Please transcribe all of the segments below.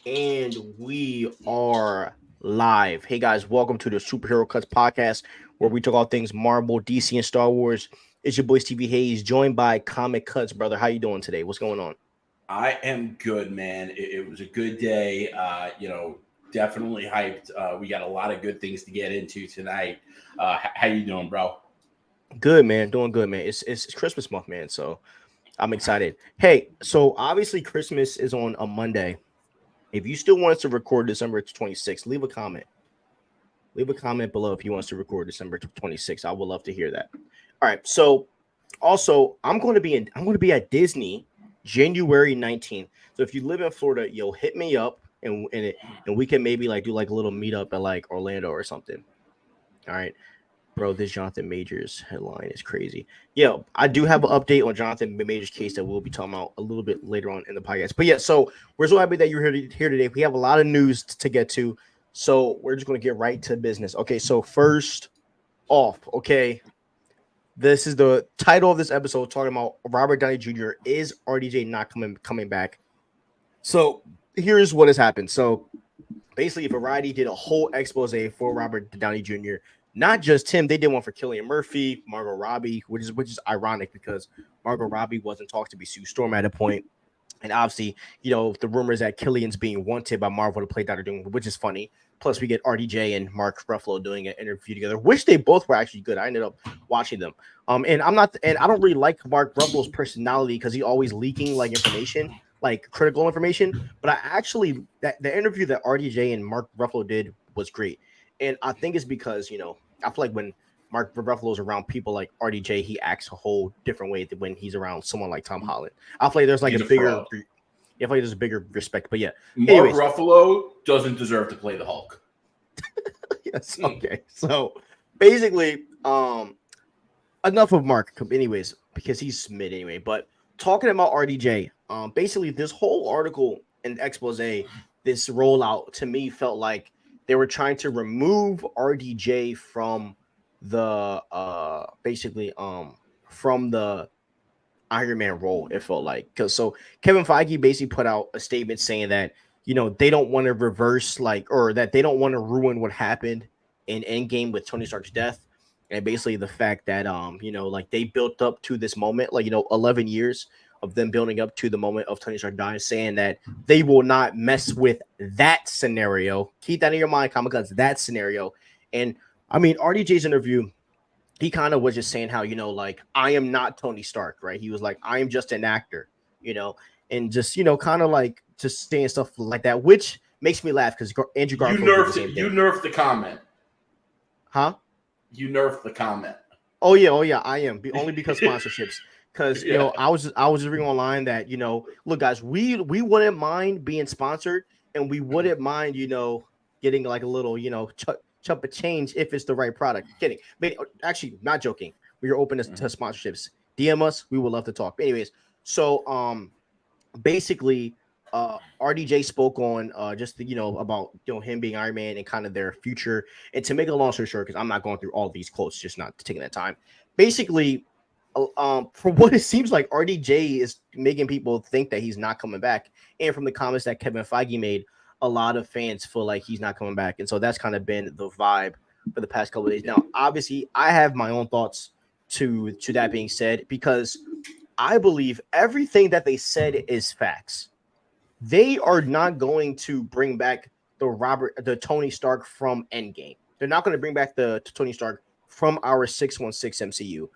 And we are live. Hey guys, welcome to the Superherocuts podcast where we talk all things Marvel, DC, and Star Wars. It's your boy Stevie Hayes, joined by Comic Cuts, brother. How you doing today? What's going on? I am good, man. It was a good day. Definitely hyped. We got a lot of good things to get into tonight. How you doing, bro? Good, man. Doing good, man. It's Christmas month, man. So I'm excited. Hey, so obviously Christmas is on a Monday. If you still want us to record December 26th, leave a comment. Leave a comment below if you want us to record December 26th. I would love to hear that. All right. So also, I'm going to be at Disney January 19th. So if you live in Florida, you'll hit me up and we can maybe like do like a little meetup at like Orlando or something. All right. Bro, this Jonathan Majors headline is crazy. Yeah, I do have an update on Jonathan Majors case that we'll be talking about a little bit later on in the podcast. But yeah, so we're so happy that you're here today. We have a lot of news to get to, so we're just going to get right to business. Okay, so first off, okay, this is the title of this episode talking about Robert Downey Jr. Is RDJ not coming back? So here's what has happened. So basically, Variety did a whole expose for Robert Downey Jr. Not just him, they did one for Cillian Murphy, Margot Robbie, which is ironic because Margot Robbie wasn't talked to be Sue Storm at a point. And obviously, the rumors that Killian's being wanted by Marvel to play Doctor Doom, which is funny. Plus, we get RDJ and Mark Ruffalo doing an interview together, which they both were actually good. I ended up watching them. And I don't really like Mark Ruffalo's personality because he's always leaking like information, like critical information. But I actually that the interview that RDJ and Mark Ruffalo did was great, and I think it's because I feel like when Mark Ruffalo's around people like RDJ, he acts a whole different way than when he's around someone like Tom Holland. I feel like there's like He's a a bigger, fraud. I feel like there's a bigger respect. But yeah, Mark anyways, Ruffalo doesn't deserve to play the Hulk. yes, okay. So basically, enough of Mark. Anyways, because he's mid anyway. But talking about RDJ, basically this whole article and expose, this rollout to me felt like they were trying to remove RDJ from the basically from the Iron Man role. It felt like because so Kevin Feige basically put out a statement saying that they don't want to reverse or that they don't want to ruin what happened in Endgame with Tony Stark's death, and basically the fact that like they built up to this moment, 11 years of them building up to the moment of Tony Stark dying, saying that they will not mess with that scenario. Keep that in your mind, Comic Cons, that scenario. And I mean, RDJ's interview, he kind of was just saying how like I am not Tony Stark, right? He was like I am just an actor, you know, and just kind of like just saying stuff like that, which makes me laugh because Andrew You Garfield did the nerfed same it. You thing, nerfed the comment. huh? You nerfed the comment. Oh yeah, I am only because sponsorships. Because Yeah. I was just reading online that look guys, we wouldn't mind being sponsored, and we wouldn't mind getting like a little chump of change if it's the right product. Kidding, but actually not joking. We are open to sponsorships. DM us, we would love to talk. But anyways, so basically RDJ spoke on just about him being Iron Man and kind of their future. And to make a long story short, because I'm not going through all these quotes, just not taking that time. Basically, for what it seems like, RDJ is making people think that he's not coming back. And from the comments that Kevin Feige made, a lot of fans feel like he's not coming back, and so that's kind of been the vibe for the past couple of days. Now, obviously, I have my own thoughts to that being said because I believe everything that they said is facts. They are not going to bring back the Tony Stark from Endgame. They're not going to bring back the Tony Stark from our 616 MCU.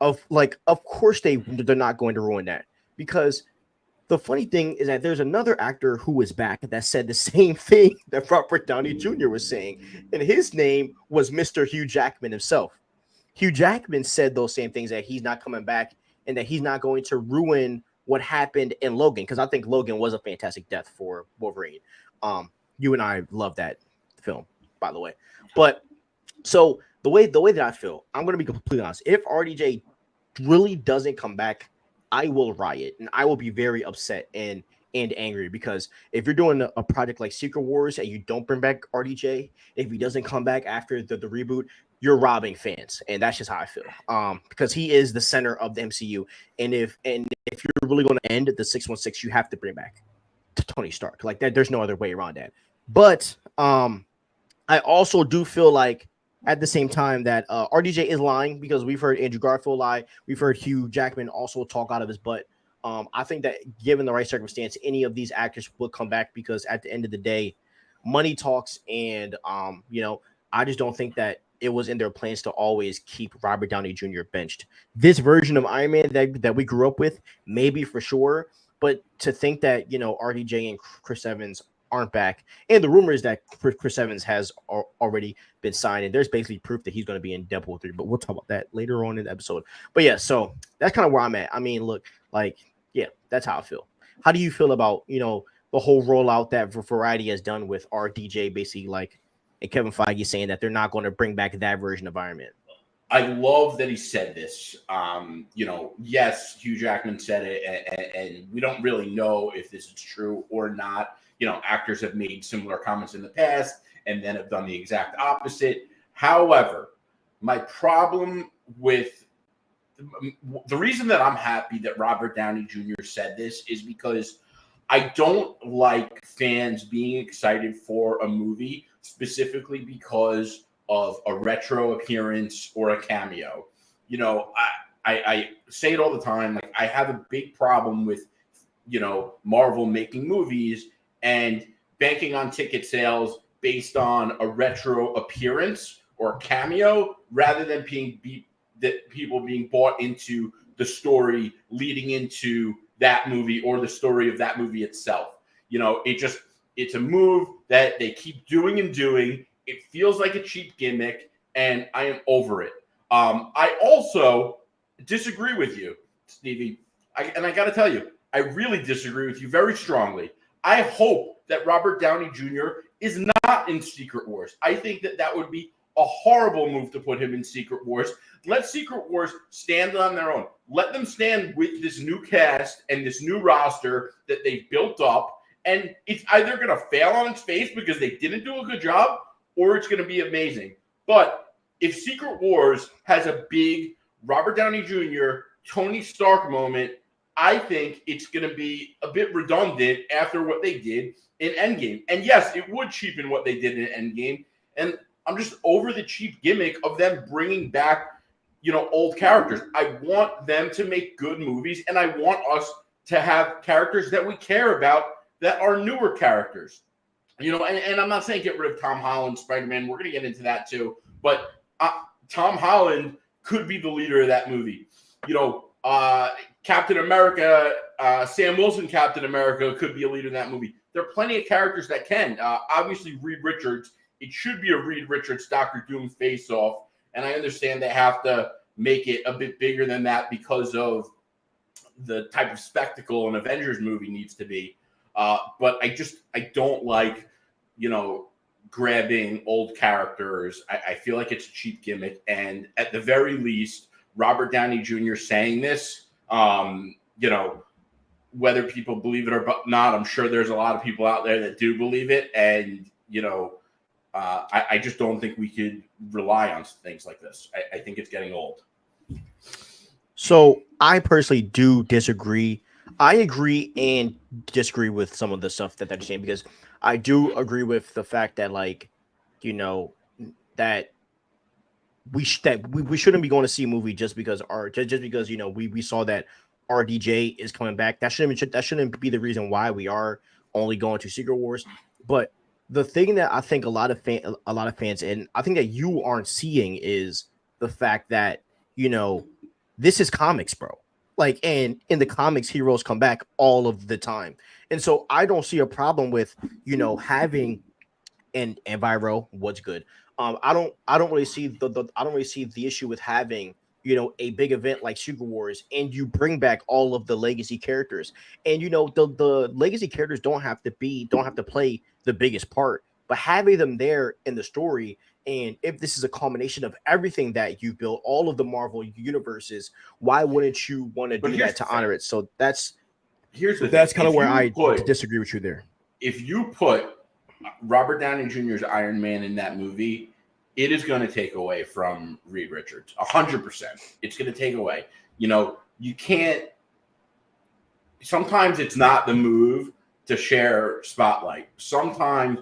Of course they're not going to ruin that because the funny thing is that there's another actor who is back that said the same thing that Robert Downey Jr. was saying, and his name was Mr. Hugh Jackman himself. Hugh Jackman said those same things, that he's not coming back and that he's not going to ruin what happened in Logan, because I think Logan was a fantastic death for Wolverine. You and I love that film, by the way. But so the way that I feel, I'm going to be completely honest. If RDJ really doesn't come back, I will riot and I will be very upset and angry, because if you're doing a project like Secret Wars and you don't bring back RDJ, if he doesn't come back after the reboot, you're robbing fans, and that's just how I feel. Because he is the center of the MCU, and if you're really going to end the 616, you have to bring back Tony Stark. Like that, there's no other way around that. But I also do feel like at the same time that RDJ is lying, because we've heard Andrew Garfield lie. We've heard Hugh Jackman also talk out of his butt. I think that given the right circumstance, any of these actors will come back, because at the end of the day, money talks. And, I just don't think that it was in their plans to always keep Robert Downey Jr. benched. This version of Iron Man that we grew up with, maybe for sure. But to think that, RDJ and Chris Evans aren't back, and the rumor is that Chris Evans has already been signed, and there's basically proof that he's going to be in Deadpool 3, but we'll talk about that later on in the episode. But yeah, so that's kind of where I'm at. I mean, look, like, yeah, that's how I feel. How do you feel about, the whole rollout that Variety has done with RDJ, basically, like, and Kevin Feige saying that they're not going to bring back that version of Iron Man? I love that he said this. Yes, Hugh Jackman said it, and we don't really know if this is true or not. Actors have made similar comments in the past and then have done the exact opposite. However, my problem with the reason that I'm happy that Robert Downey Jr. said this is because I don't like fans being excited for a movie specifically because of a retro appearance or a cameo. I say it all the time. Like, I have a big problem with, Marvel making movies and banking on ticket sales based on a retro appearance or cameo, rather than people being bought into the story leading into that movie or the story of that movie itself. It's a move that they keep doing and doing. It feels like a cheap gimmick, and I am over it. I also disagree with you, Stevie. I got to tell you, I really disagree with you very strongly. I hope that Robert Downey Jr. is not in Secret Wars. I think that would be a horrible move to put him in Secret Wars. Let Secret Wars stand on their own. Let them stand with this new cast and this new roster that they've built up. And it's either going to fail on its face because they didn't do a good job, or it's going to be amazing. But if Secret Wars has a big Robert Downey Jr., Tony Stark moment, I think it's going to be a bit redundant after what they did in Endgame. And yes, it would cheapen what they did in Endgame. And I'm just over the cheap gimmick of them bringing back, old characters. I want them to make good movies, and I want us to have characters that we care about that are newer characters. And I'm not saying get rid of Tom Holland, Spider-Man. We're going to get into that too. But Tom Holland could be the leader of that movie. Captain America, Sam Wilson, Captain America could be a leader in that movie. There are plenty of characters that can. Obviously, Reed Richards. It should be a Reed Richards, Dr. Doom face-off. And I understand they have to make it a bit bigger than that because of the type of spectacle an Avengers movie needs to be. But I don't like, grabbing old characters. I feel like it's a cheap gimmick. And at the very least, Robert Downey Jr. saying this, whether people believe it or not, I'm sure there's a lot of people out there that do believe it. And, I just don't think we could rely on things like this. I think it's getting old. So I personally do disagree. I agree and disagree with some of the stuff that they're saying, because I do agree with the fact that, like, that we shouldn't be going to see a movie just because we saw that RDJ is coming back. That shouldn't be the reason why we are only going to Secret Wars. But the thing that I think a lot of fans, and I think that you aren't seeing, is the fact that this is comics, bro. Like, and in the comics, heroes come back all of the time, and so I don't see a problem with having and Viro. What's good? I don't really see the issue with having a big event like Secret Wars, and you bring back all of the legacy characters, and the legacy characters don't have to play the biggest part, but having them there in the story. And if this is a combination of everything that you built, all of the Marvel universes, why wouldn't you want to do that to honor it? So that's kind of where I disagree with you there. If you put Robert Downey Jr.'s Iron Man in that movie, it is going to take away from Reed Richards. 100%. It's going to take away. You can't. Sometimes it's not the move to share spotlight. Sometimes,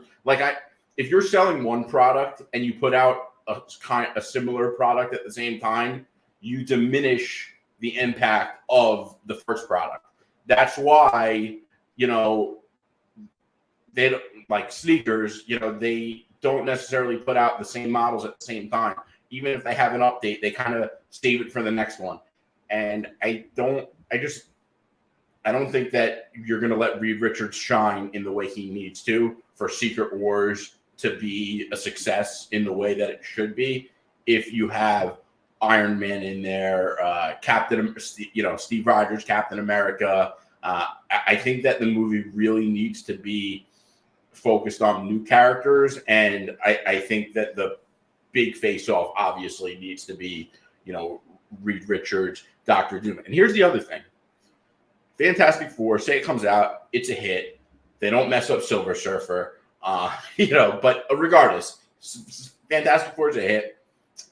if you're selling one product and you put out a similar product at the same time, you diminish the impact of the first product. That's why, they don't, like sneakers, they don't necessarily put out the same models at the same time. Even if they have an update, they kind of save it for the next one. And I don't think that you're going to let Reed Richards shine in the way he needs to for Secret Wars to be a success in the way that it should be. If you have Iron Man in there, Steve Rogers, Captain America, I think that the movie really needs to be focused on new characters, and I think that the big face-off obviously needs to be, Reed Richards, Dr. Doom. And here's the other thing. Fantastic Four, say it comes out, it's a hit. They don't mess up Silver Surfer, but regardless, Fantastic Four is a hit.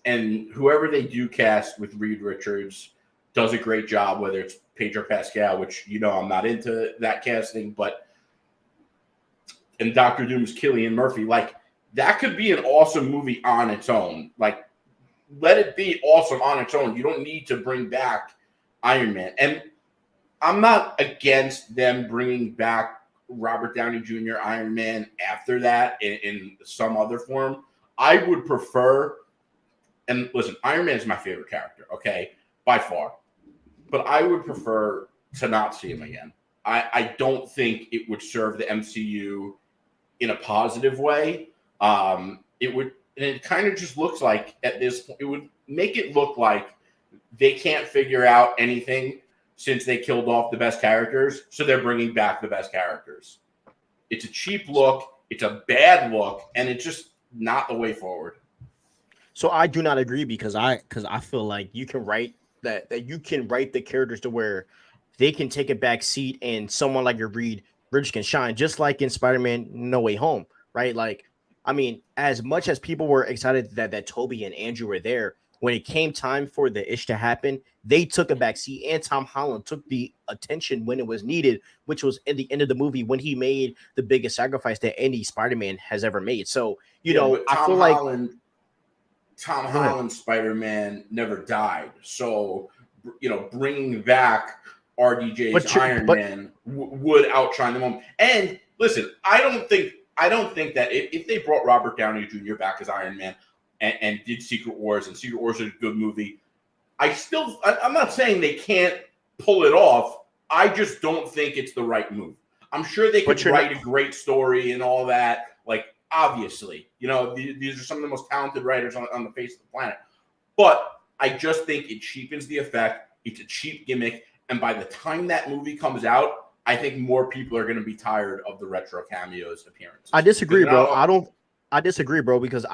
And whoever they do cast with Reed Richards does a great job, whether it's Pedro Pascal, which, I'm not into that casting, and Dr. Doom's Cillian Murphy, that could be an awesome movie on its own. Let it be awesome on its own. You don't need to bring back Iron Man. And I'm not against them bringing back Robert Downey Jr. Iron Man after that in some other form. I would prefer, and listen, Iron Man is my favorite character, okay, by far. But I would prefer to not see him again. I don't think it would serve the MCU in a positive way. It kind of just looks like at this point, it would make it look like they can't figure out anything since they killed off the best characters, so they're bringing back the best characters. It's a cheap look, it's a bad look, and it's just not the way forward. So I do not agree because I feel like you can write that you can write the characters to where they can take a back seat and someone like your Reed Richards can shine, just like in Spider-Man No Way Home, right? As much as people were excited that Toby and Andrew were there, when it came time for the ish to happen, they took a back seat, and Tom Holland took the attention when it was needed, which was at the end of the movie when he made the biggest sacrifice that any Spider-Man has ever made. So, I feel like Tom Holland's Spider-Man never died. So, bringing back RDJ's Iron Man would outshine them. And listen, I don't think that if they brought Robert Downey Jr. back as Iron Man and did Secret Wars, and Secret Wars is a good movie, I'm not saying they can't pull it off. I just don't think it's the right move. I'm sure they could write a great story and all that. Obviously, these are some of the most talented writers on the face of the planet. But I just think it cheapens the effect. It's a cheap gimmick. And by the time that movie comes out, I think more people are going to be tired of the retro cameos appearances. I disagree, bro. I disagree, bro, because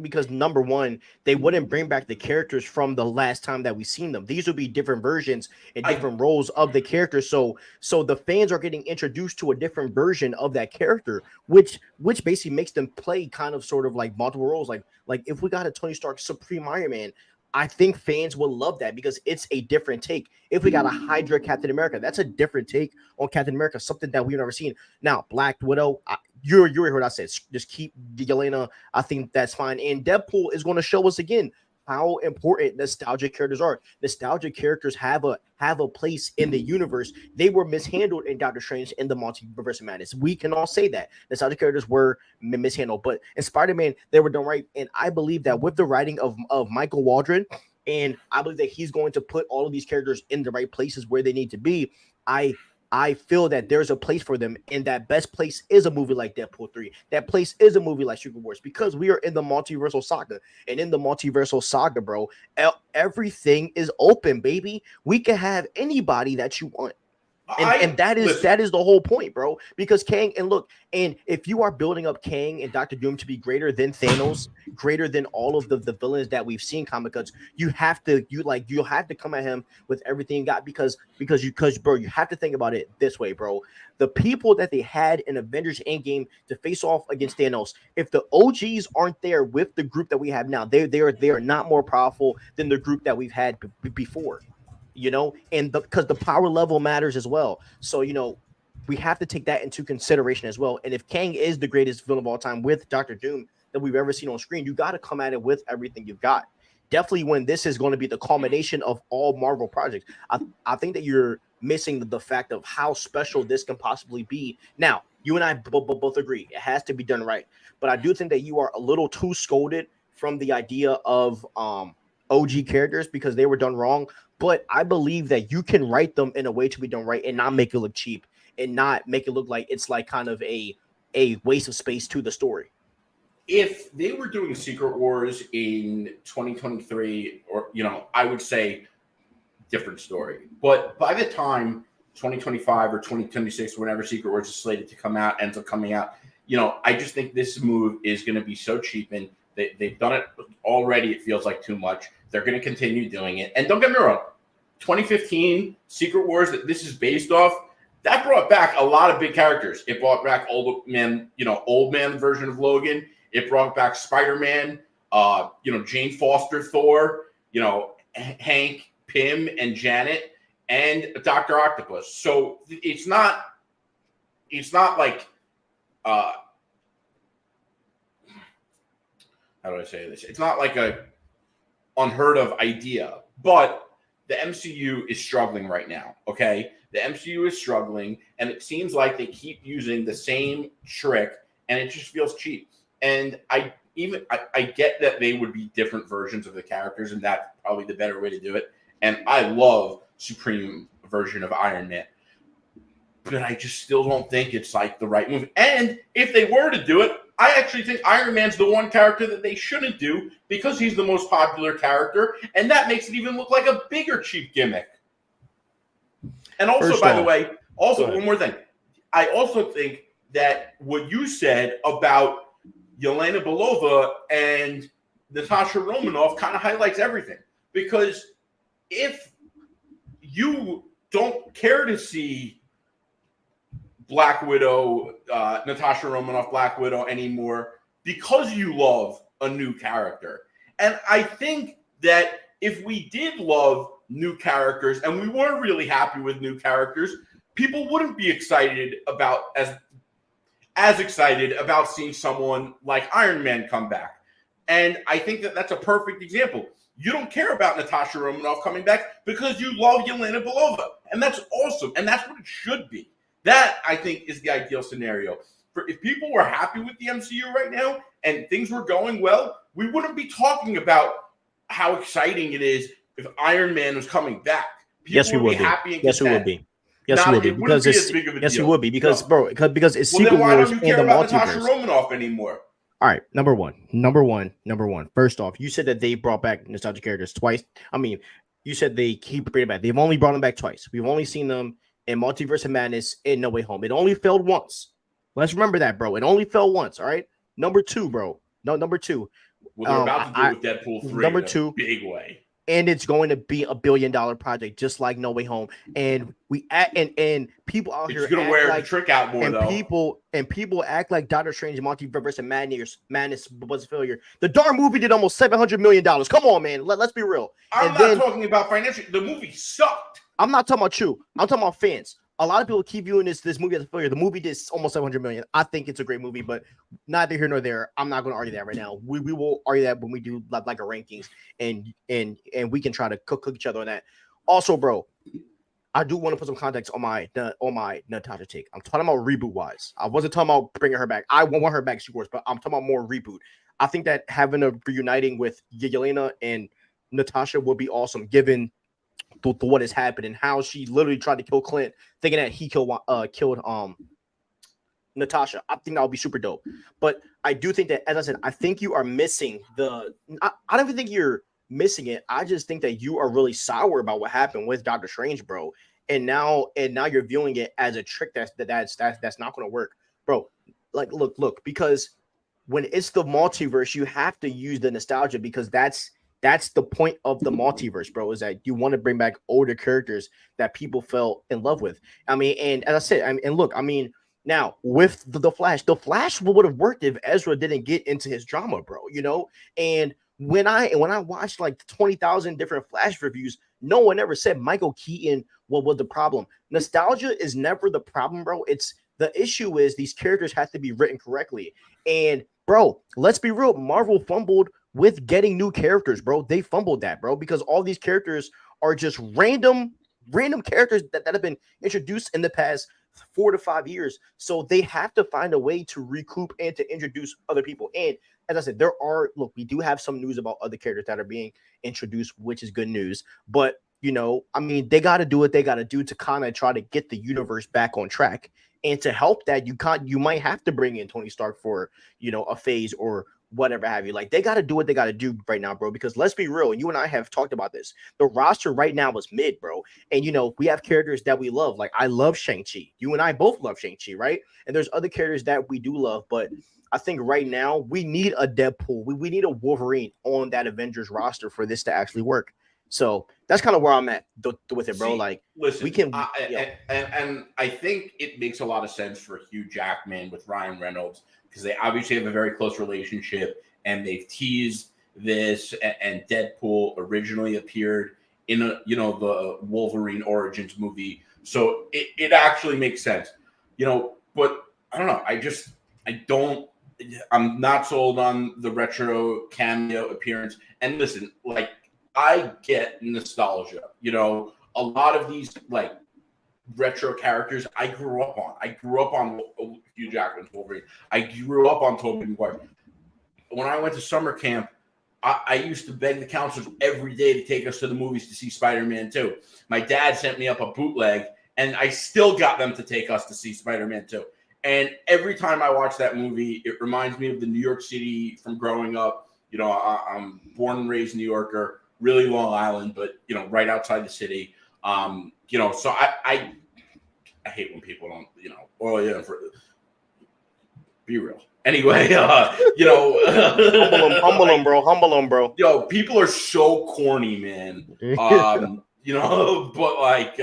because number one, they wouldn't bring back the characters from the last time that we've seen them. These would be different versions and different roles of the characters. So the fans are getting introduced to a different version of that character, which basically makes them play kind of sort of like multiple roles. Like if we got a Tony Stark Supreme Iron Man, I think fans will love that because it's a different take. If we got a Hydra Captain America, that's a different take on Captain America, something that we've never seen. Now, Black Widow, you heard what I said. Just keep Yelena. I think that's fine. And Deadpool is going to show us again how important nostalgic characters are. Nostalgic characters have a place in the universe. They were mishandled in Doctor Strange in the Multiverse of Madness. We can all say that nostalgic characters were mishandled, but in Spider-Man they were done right. And I believe that with the writing of Michael Waldron, and I believe that he's going to put all of these characters in the right places where they need to be. I feel that there's a place for them, and that best place is a movie like Deadpool 3. That place is a movie like Secret Wars, because we are in the multiversal saga. And in the multiversal saga, bro, everything is open, baby. We can have anybody that you want. And that is the whole point, bro. Because Kang, and if you are building up Kang and Doctor Doom to be greater than Thanos, greater than all of the villains that we've seen comic cuts, you'll have to come at him with everything you got, because bro, you have to think about it this way, bro. The people that they had in Avengers Endgame to face off against Thanos, if the OGs aren't there with the group that we have now, they are not more powerful than the group that we've had before. And because the power level matters as well. So, we have to take that into consideration as well. And if Kang is the greatest villain of all time with Doctor Doom that we've ever seen on screen, you got to come at it with everything you've got. Definitely when this is going to be the culmination of all Marvel projects. I think that you're missing the fact of how special this can possibly be. Now, you and I both agree it has to be done right. But I do think that you are a little too scolded from the idea of OG characters because they were done wrong. But I believe that you can write them in a way to be done right and not make it look cheap and not make it look like it's like kind of a waste of space to the story. If they were doing Secret Wars in 2023, or, I would say different story. But by the time 2025 or 2026, whenever Secret Wars is slated to come out, ends up coming out, I just think this move is going to be so cheap, and they've done it already. It feels like too much. They're going to continue doing it. And don't get me wrong, 2015 Secret Wars that this is based off, that brought back a lot of big characters. It brought back old man version of Logan. It brought back Spider-Man, Jane Foster, Thor, Hank, Pym, and Janet, and Dr. Octopus. So it's not like how do I say this? It's not like a unheard of idea, but the MCU is struggling right now. Okay, the MCU is struggling, and it seems like they keep using the same trick, and it just feels cheap. And I get that they would be different versions of the characters, and that's probably the better way to do it. And I love Supreme version of Iron Man, but I just still don't think it's like the right move. And if they were to do it, I actually think Iron Man's the one character that they shouldn't do because he's the most popular character, and that makes it even look like a bigger cheap gimmick. And also, First by off, the way, one more thing. I also think that what you said about Yelena Belova and Natasha Romanoff kind of highlights everything. Because if you don't care to see Black Widow, Natasha Romanoff, Black Widow anymore because you love a new character. And I think that if we did love new characters and we weren't really happy with new characters, people wouldn't be excited about as excited about seeing someone like Iron Man come back. And I think that that's a perfect example. You don't care about Natasha Romanoff coming back because you love Yelena Belova. And that's awesome. And that's what it should be. That, I think, is the ideal scenario. If people were happy with the MCU right now and things were going well, we wouldn't be talking about how exciting it is if Iron Man was coming back. People Yes, we would be. Happy and yes, we would be. Yes, we would be. Because it's yes, we would be because because it's well, Secret then why Wars don't you and care the about Natasha multiverse. Romanoff anymore? All right, number one. First off, you said that they brought back nostalgic characters twice. I mean, you said they keep bringing back. They've only brought them back twice. We've only seen them in Multiverse of Madness and No Way Home. It only failed once. Let's remember that, bro. It only fell once. All right. Number two, bro. No, number two. What they're about to do with Deadpool 3 number in a two, big way. And it's going to be $1 billion project, just like No Way Home. And and people out here It's gonna wear like, the trick out more, and though. people act like Doctor Strange Multiverse of Madness was a failure. The darn movie did almost $700 million. Come on, man. Let's be real. I'm not talking about financial. The movie sucked. I'm not talking about you. I'm talking about fans. A lot of people keep viewing this movie as a failure. The movie did almost $700 million. I think it's a great movie, but neither here nor there. I'm not going to argue that right now. We will argue that when we do like a rankings, and we can try to cook each other on that. Also, bro, I do want to put some context on my Natasha take. I'm talking about reboot wise. I wasn't talking about bringing her back. I want her back, of course, but I'm talking about more reboot. I think that having a reuniting with Yelena and Natasha would be awesome, given to what has happened and how she literally tried to kill Clint, thinking that he killed Natasha. I think that would be super dope. But I do think that, as I said, I think you are missing I don't even think you're missing it. I just think that you are really sour about what happened with Doctor Strange, bro. And now you're viewing it as a trick that's not going to work, bro. Like, look, because when it's the multiverse, you have to use the nostalgia, because that's the point of the multiverse, bro, is that you want to bring back older characters that people fell in love with. I mean, and as I said, now with the Flash would have worked if Ezra didn't get into his drama, bro, And when I watched like 20,000 different Flash reviews, No one ever said Michael Keaton what was the problem. Nostalgia is never the problem, bro. It's the issue is these characters have to be written correctly. And bro, let's be real. Marvel fumbled with getting new characters, bro. They fumbled that, bro, because all these characters are just random characters that have been introduced in the past 4 to 5 years. So they have to find a way to recoup and to introduce other people. And as I said, we do have some news about other characters that are being introduced, which is good news. But I mean, they got to do what they got to do to kind of try to get the universe back on track. And to help that, you might have to bring in Tony Stark for, a phase or whatever have you. Like, they got to do what they got to do right now, bro, because let's be real. You and I have talked about this. The roster right now is mid, bro. And, we have characters that we love. Like, I love Shang-Chi. You and I both love Shang-Chi, right? And there's other characters that we do love, but I think right now we need a Deadpool. We need a Wolverine on that Avengers roster for this to actually work. So that's kind of where I'm at with it, bro. Like, listen, we can, and I think it makes a lot of sense for Hugh Jackman with Ryan Reynolds, because they obviously have a very close relationship, and they've teased this. And Deadpool originally appeared in the Wolverine Origins movie, so it actually makes sense, But I don't know. I'm not sold on the retro cameo appearance. And listen, like, I get nostalgia. A lot of these like retro characters I grew up on. I grew up on Hugh Jackman's Wolverine. I grew up on Tobey Maguire. When I went to summer camp, I used to beg the counselors every day to take us to the movies to see Spider-Man 2. My dad sent me up a bootleg, and I still got them to take us to see Spider-Man 2. And every time I watch that movie, it reminds me of the New York City from growing up. I'm born and raised New Yorker. Really Long Island, but right outside the city. So I hate when people don't, be real. Anyway, humble them, bro. Yo, people are so corny, man. But like,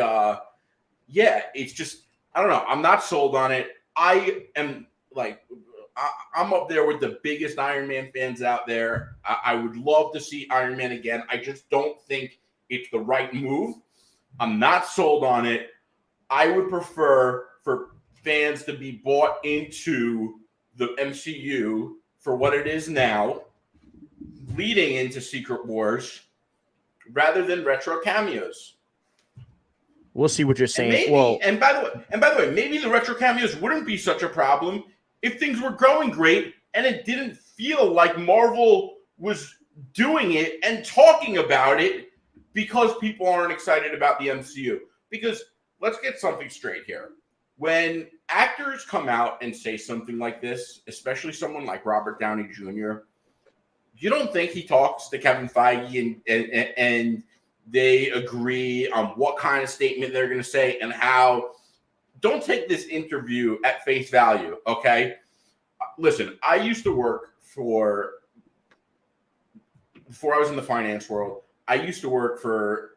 it's just, I don't know. I'm not sold on it. I am like, I'm up there with the biggest Iron Man fans out there. I would love to see Iron Man again. I just don't think it's the right move. I'm not sold on it. I would prefer for fans to be bought into the MCU for what it is now, leading into Secret Wars, rather than retro cameos. We'll see what you're saying. And by the way, maybe the retro cameos wouldn't be such a problem if things were going great and it didn't feel like Marvel was doing it and talking about it because people aren't excited about the MCU. Because let's get something straight here. When actors come out and say something like this, especially someone like Robert Downey Jr., you don't think he talks to Kevin Feige and they agree on what kind of statement they're going to say and how. Don't take this interview at face value, okay? Listen, I used to work before I was in the finance world, I used to work for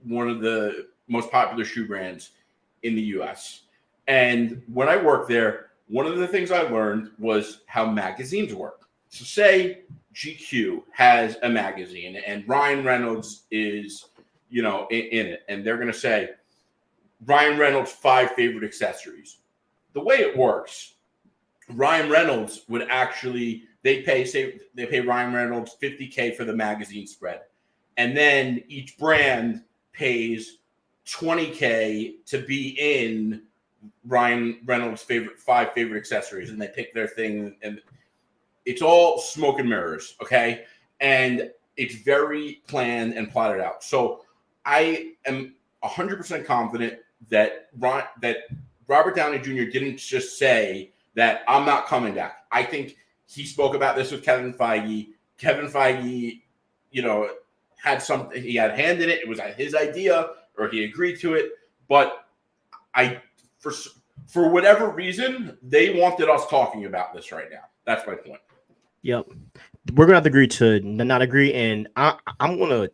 one of the most popular shoe brands in the U.S. And when I worked there, one of the things I learned was how magazines work. So say GQ has a magazine and Ryan Reynolds is, in it, and they're going to say, Ryan Reynolds' 5 favorite accessories. The way it works, Ryan Reynolds would actually, they pay Ryan Reynolds $50K for the magazine spread. And then each brand pays $20K to be in Ryan Reynolds' 5 favorite accessories. And they pick their thing, and it's all smoke and mirrors, okay? And it's very planned and plotted out. So I am 100% confident that Robert Downey Jr. didn't just say that I'm not coming back. I think he spoke about this with Kevin Feige. Kevin Feige, had something, he had a hand in it. It was his idea, or he agreed to it. But for whatever reason, they wanted us talking about this right now. That's my point. Yep, we're gonna have to agree to not agree, and I'm gonna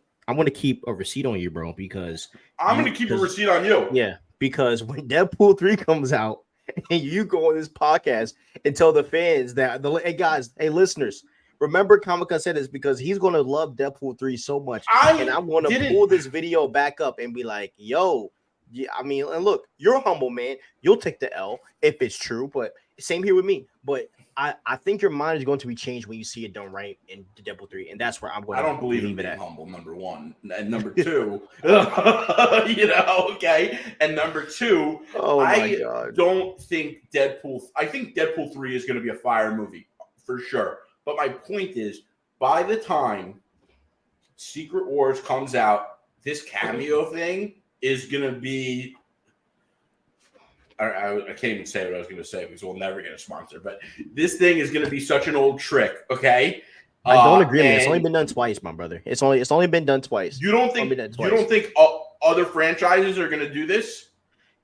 keep a receipt on you, bro, because I'm gonna keep a receipt on you. Yeah, because when Deadpool 3 comes out and you go on this podcast and tell the fans that hey guys, hey listeners, Remember, Comic-Con said this because he's going to love Deadpool 3 so much. And I'm going to pull this video back up and be like, yo, yeah, I mean, and look, you're a humble man. You'll take the L if it's true, but same here with me. But I think your mind is going to be changed when you see it done right in Deadpool 3, and that's where I'm going. I don't believe in being humble. Number one, and number two, okay, and number two, I don't think Deadpool. I think Deadpool 3 is going to be a fire movie for sure. But my point is, by the time Secret Wars comes out, this cameo thing is going to be. I can't even say what I was going to say because we'll never get a sponsor. But this thing is going to be such an old trick. Okay, I don't agree. It's only been done twice, my brother. It's only been done twice. You don't think other franchises are going to do this?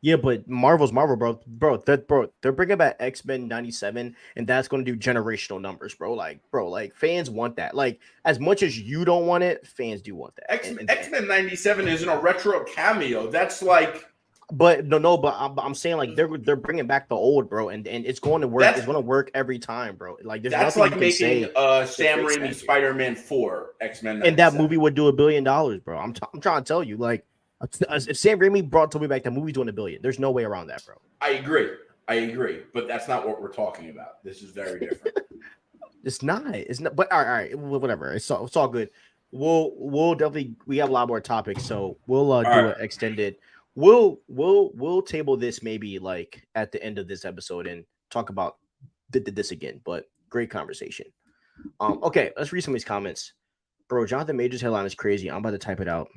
Yeah, but Marvel's Marvel, bro. They're bringing back X-Men 97, and that's going to do generational numbers, bro. Like fans want that. Like, as much as you don't want it, fans do want that. X-Men 97 isn't a retro cameo. That's like. But I'm saying like they're bringing back the old, bro, and it's going to work. It's going to work every time, bro. Like that's like making Sam Raimi Spider-Man 4 X-Men 97. And that movie would do $1 billion, bro. I'm trying to tell you, like, if Sam Raimi brought Toby back, that movie's doing $1 billion. There's no way around that, bro. I agree, but that's not what we're talking about. This is very different. It's not. But all right, whatever. It's all good. We'll definitely we have a lot more topics, so we'll do an extended. We'll table this maybe like at the end of this episode and talk about this again. But great conversation. Okay, let's read some of these comments. Bro, Jonathan Majors' headline is crazy. I'm about to type it out.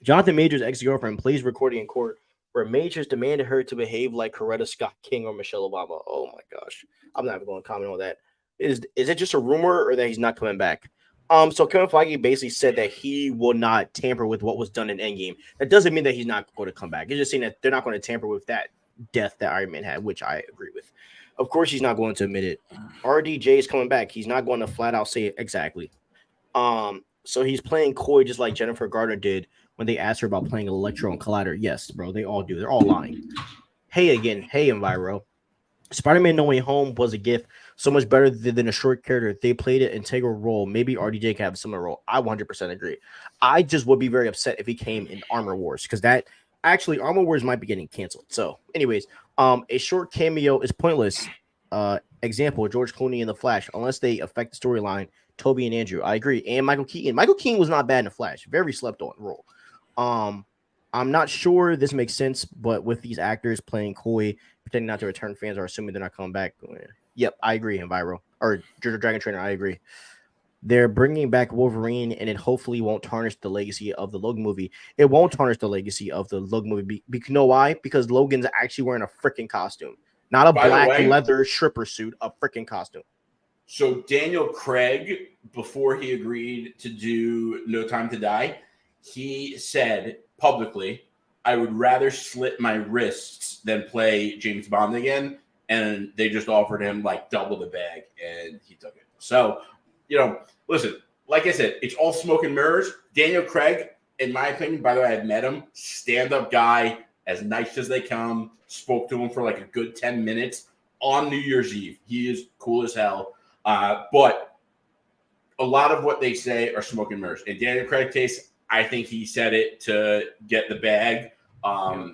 Jonathan Majors' ex-girlfriend plays recording in court where Majors demanded her to behave like Coretta Scott King or Michelle Obama. Oh my gosh, I'm not even going to comment on that. Is it just a rumor or that he's not coming back? So Kevin Feige basically said that he will not tamper with what was done in Endgame. That doesn't mean that he's not going to come back. It's just saying that they're not going to tamper with that death that Iron Man had, which I agree with. Of course, he's not going to admit it. RDJ is coming back. He's not going to flat out say it exactly. So he's playing coy just like Jennifer Garner did when they asked her about playing Electro and Collider. Yes, bro, they all do. They're all lying. Hey, Enviro. Spider-Man No Way Home was a gift, so much better than a short character. They played an integral role. Maybe RDJ can have a similar role. I 100% agree. I just would be very upset if he came in Armor Wars because that actually Armor Wars might be getting canceled. So, anyways, a short cameo is pointless. Example: George Clooney in The Flash, unless they affect the storyline. Toby and Andrew, I agree, and Michael Keaton. Michael Keaton was not bad in The Flash. Very slept on role. I'm not sure this makes sense, but with these actors playing coy, pretending not to return, fans are assuming they're not coming back. Yep, I agree, Enviro. Or Dragon Trainer, I agree. They're bringing back Wolverine, and it hopefully won't tarnish the legacy of the Logan movie. It won't tarnish the legacy of the Logan movie. You know why? Because Logan's actually wearing a freaking costume. Not a black leather stripper suit, a freaking costume. So Daniel Craig, before he agreed to do No Time to Die, he said publicly, I would rather slit my wrists than play James Bond again. And they just offered him like double the bag and he took it. So, listen, like I said, it's all smoke and mirrors. Daniel Craig, in my opinion, by the way, I've met him, stand-up guy, as nice as they come, spoke to him for like a good 10 minutes on New Year's Eve. He is cool as hell. But a lot of what they say are smoke and mirrors. In Daniel Craig's case, I think he said it to get the bag. I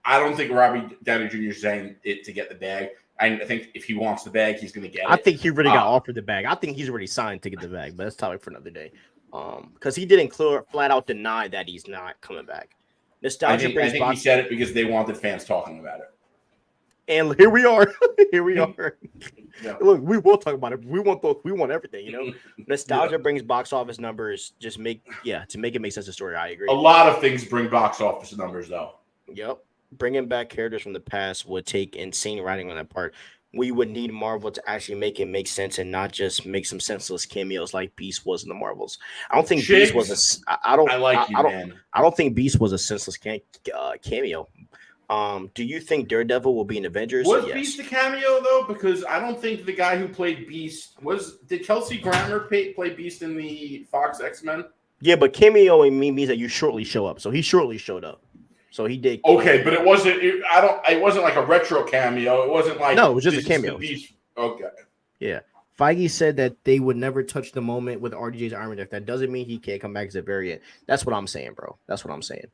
don't think Robert Downey Jr. is saying it to get the bag. I think if he wants the bag, he's going to get it. I think he really got offered the bag. I think he's already signed to get the bag, but that's topic for another day. Because he didn't flat out deny that he's not coming back. Nostalgia I think he said it because they wanted fans talking about it. And here we are. Yeah. Look, we will talk about it. We want everything, Nostalgia brings box office numbers. To make it make sense of the story. I agree. A lot of things bring box office numbers, though. Yep. Bringing back characters from the past would take insane writing on that part. We would need Marvel to actually make it make sense and not just make some senseless cameos like Beast was in the Marvels. I don't think Beast was I don't think Beast was a senseless cameo. Do you think Daredevil will be in Avengers? Was Beast a cameo though? Because I don't think the guy who played Beast did Kelsey Grammer play Beast in the Fox X-Men? Yeah, but cameo means that you shortly show up. So he shortly showed up. So he did. Okay, but it wasn't. It wasn't like a retro cameo. It wasn't like it was just a cameo. Okay. Yeah, Feige said that they would never touch the moment with RDJ's Iron Man. That doesn't mean he can't come back as a variant. That's what I'm saying, bro. That's what I'm saying.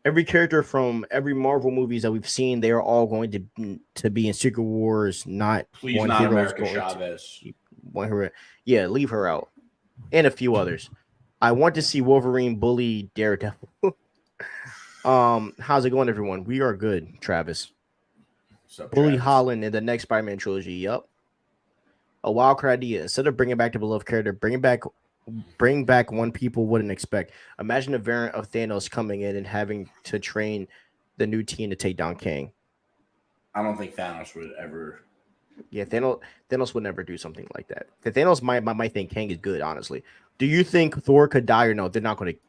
Every character from every Marvel movies that we've seen, they are all going to be in Secret Wars. Not Please, one not hero is America going Chavez. to one hero. Yeah, leave her out, and a few others. I want to see Wolverine bully Daredevil. How's it going, everyone? We are good, Travis. So, Bully Travis. Holland in the next Spider-Man trilogy. Yep. A wild card idea. Instead of bringing back the beloved character, bring back one people wouldn't expect. Imagine a variant of Thanos coming in and having to train the new team to take down Kang. I don't think Thanos would ever. Yeah, Thanos would never do something like that. Thanos might think Kang is good, honestly. Do you think Thor could die or no? They're not going to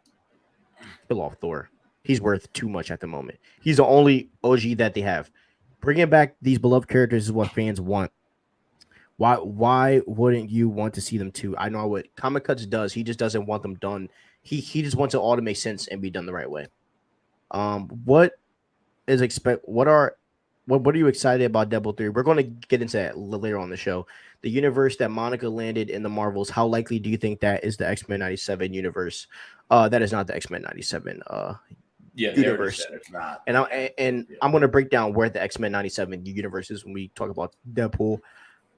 kill off Thor. He's worth too much at the moment. He's the only OG that they have. Bringing back these beloved characters is what fans want. Why wouldn't you want to see them too? I know what Comic Cuts does. He just doesn't want them done. He just wants it all to make sense and be done the right way. What are you excited about Deadpool 3? We're going to get into that later on the show. The universe that Monica landed in the Marvels, how likely do you think that is the X-Men 97 universe? That is not the X-Men 97 universe. It's not. And I'm going to break down where the X-Men 97 universe is when we talk about Deadpool.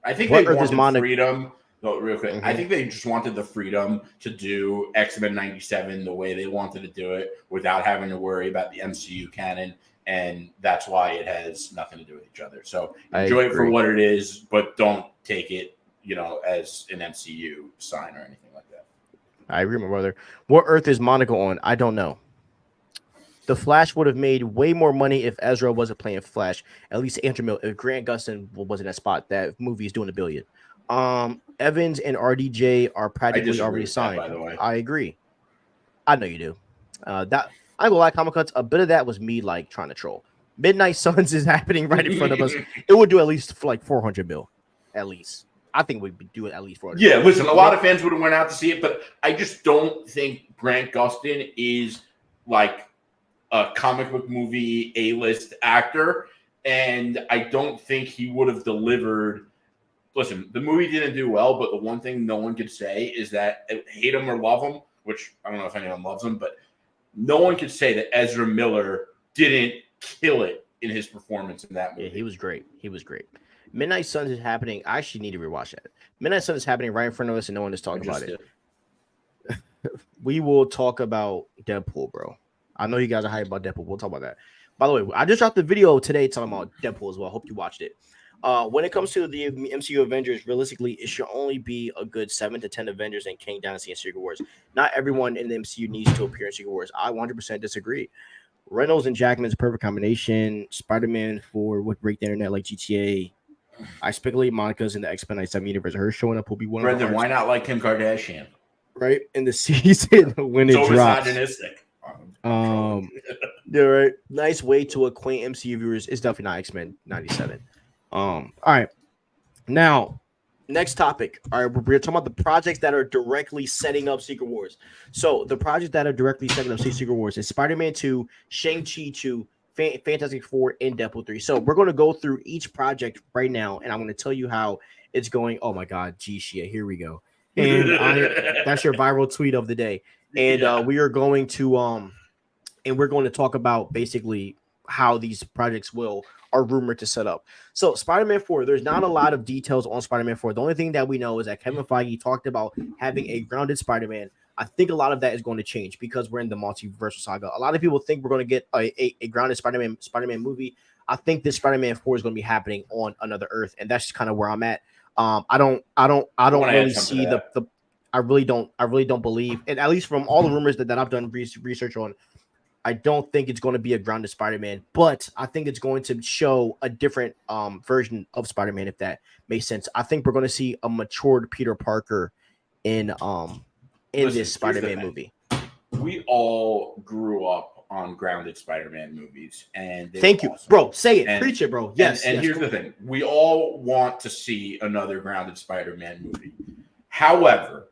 I think they wanted freedom. No, real quick. I think they just wanted the freedom to do X-Men 97 the way they wanted to do it without having to worry about the MCU canon. And that's why it has nothing to do with each other. So enjoy it for what it is, but don't take it, as an MCU sign or anything like that. I agree, my brother. What Earth is Monica on? I don't know. The Flash would have made way more money if Ezra wasn't playing Flash. At least Andrew Miller, if Grant Gustin was in that spot, that movie is doing $1 billion. Evans and RDJ are practically already signed. By the way, I agree. I know you do. That I will like Comic Cuts. A bit of that was me like trying to troll. Midnight Suns is happening right in front of us. It would do at least for like 400 mil, at least. I think we'd do it at least 400. Yeah, listen, a lot of fans would have went out to see it, but I just don't think Grant Gustin is like a comic book movie A-list actor, and I don't think he would have delivered. Listen, the movie didn't do well, but the one thing no one could say is that, hate him or love him, which I don't know if anyone loves him, but no one could say that Ezra Miller didn't kill it in his performance in that movie. Yeah, he was great. Midnight Suns is happening. I actually need to rewatch that. Midnight Suns is happening right in front of us, and no one is talking about it. We will talk about Deadpool, bro. I know you guys are hyped about Deadpool. We'll talk about that. By the way, I just dropped the video today talking about Deadpool as well. I hope you watched it. When it comes to the MCU Avengers, realistically, it should only be a good 7 to 10 Avengers in Kang Dynasty and Secret Wars. Not everyone in the MCU needs to appear in Secret Wars. I 100% disagree. Reynolds and Jackman is a perfect combination. Spider-Man 4 would break the internet like GTA. I speculate Monica's in the X-Men 97 universe. Her showing up will be one of the Brendan, why not like Kim Kardashian? Right? In the season when it drops. Misogynistic. Yeah, right. Nice way to acquaint MCU viewers. It's definitely not X-Men 97. All right. Now, next topic. All right, we're talking about the projects that are directly setting up Secret Wars. So the projects that are directly setting up Secret Wars is Spider-Man 2, Shang-Chi 2, Fantastic Four, and Deadpool 3. So we're going to go through each project right now, and I'm going to tell you how it's going. Oh my God, gee shit, here we go. And that's your viral tweet of the day. And we are going to and we're going to talk about basically how these projects are rumored to set up. So Spider-Man 4, there's not a lot of details on Spider-Man 4. The only thing that we know is that Kevin Feige talked about having a grounded Spider-Man. I think a lot of that is going to change because we're in the multiversal saga. A lot of people think we're going to get a grounded Spider-Man movie. I think this Spider-Man 4 is going to be happening on another Earth, and that's kind of where I'm at. I don't really see I really don't believe, and at least from all the rumors that I've done research on, I don't think it's going to be a grounded Spider-Man, but I think it's going to show a different version of Spider-Man, if that makes sense. I think we're going to see a matured Peter Parker in this Spider-Man movie. We all grew up on grounded Spider-Man movies, and thank you, awesome. Bro. Say it, preach it, bro. Yes. And here's the thing: we all want to see another grounded Spider-Man movie. However,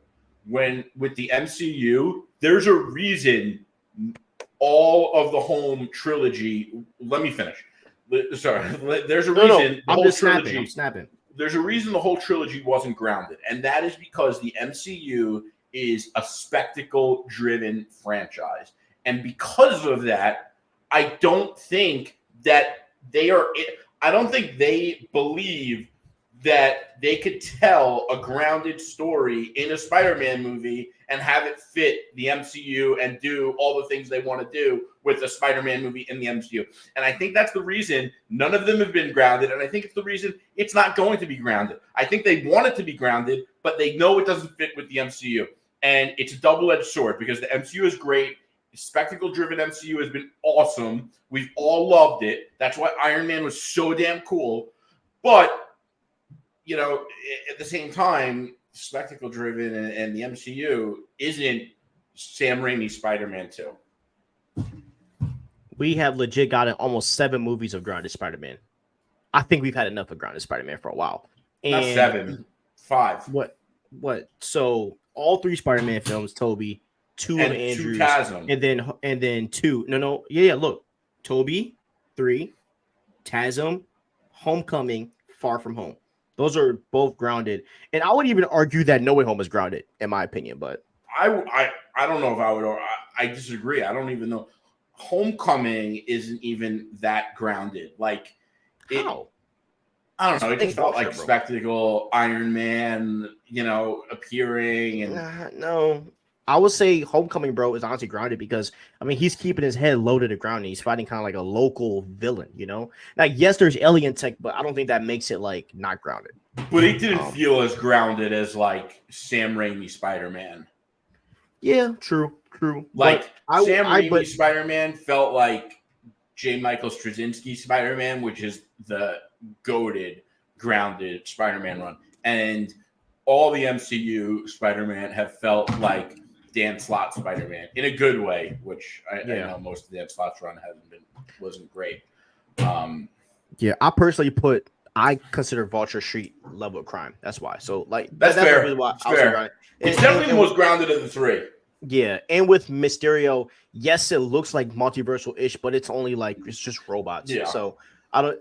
with the MCU, there's a reason all of the home trilogy. Let me finish. Sorry, there's a reason. I'm just snapping. I'm snapping. there's a reason the whole trilogy wasn't grounded, and that is because the MCU is a spectacle-driven franchise. And because of that, I don't think that I don't think they believe that they could tell a grounded story in a Spider-Man movie and have it fit the MCU and do all the things they want to do with a Spider-Man movie in the MCU. And I think that's the reason none of them have been grounded. And I think it's the reason it's not going to be grounded. I think they want it to be grounded, but they know it doesn't fit with the MCU. And it's a double-edged sword because the MCU is great. The spectacle-driven MCU has been awesome. We've all loved it. That's why Iron Man was so damn cool. But you know, at the same time, spectacle-driven and the MCU isn't Sam Raimi's Spider-Man 2. We have legit gotten almost 7 movies of grounded Spider-Man. I think we've had enough of grounded Spider-Man for a while. And not 7, 5. What? So all 3 Spider-Man films, Toby, 2 of Andrews, 2 Chasm. and then 2. No. Yeah. Look, Toby, 3, Chasm, Homecoming, Far From Home. Those are both grounded, and I would even argue that No Way Home is grounded, in my opinion. But I don't know if I would. I disagree. I don't even know. Homecoming isn't even that grounded. Like, how? I don't know. It just felt like spectacle. Iron Man, appearing and no. I would say Homecoming, bro, is honestly grounded because, I mean, he's keeping his head low to the ground and he's fighting kind of like a local villain, Now, yes, there's alien tech, but I don't think that makes it, like, not grounded. But it didn't feel as grounded as, like, Sam Raimi Spider-Man. Yeah, true. Like, Sam Raimi Spider-Man felt like J. Michael Straczynski Spider-Man, which is the goated, grounded Spider-Man run. And all the MCU Spider-Man have felt like Dan Slott Spider-Man in a good way, which I know most of the Dan Slott's run wasn't great. Yeah, I consider Vulture Street level of crime. That's why. So like that's fair. It's definitely the most grounded of the 3. Yeah, and with Mysterio, yes, it looks like multiversal-ish, but it's only like it's just robots. Yeah. So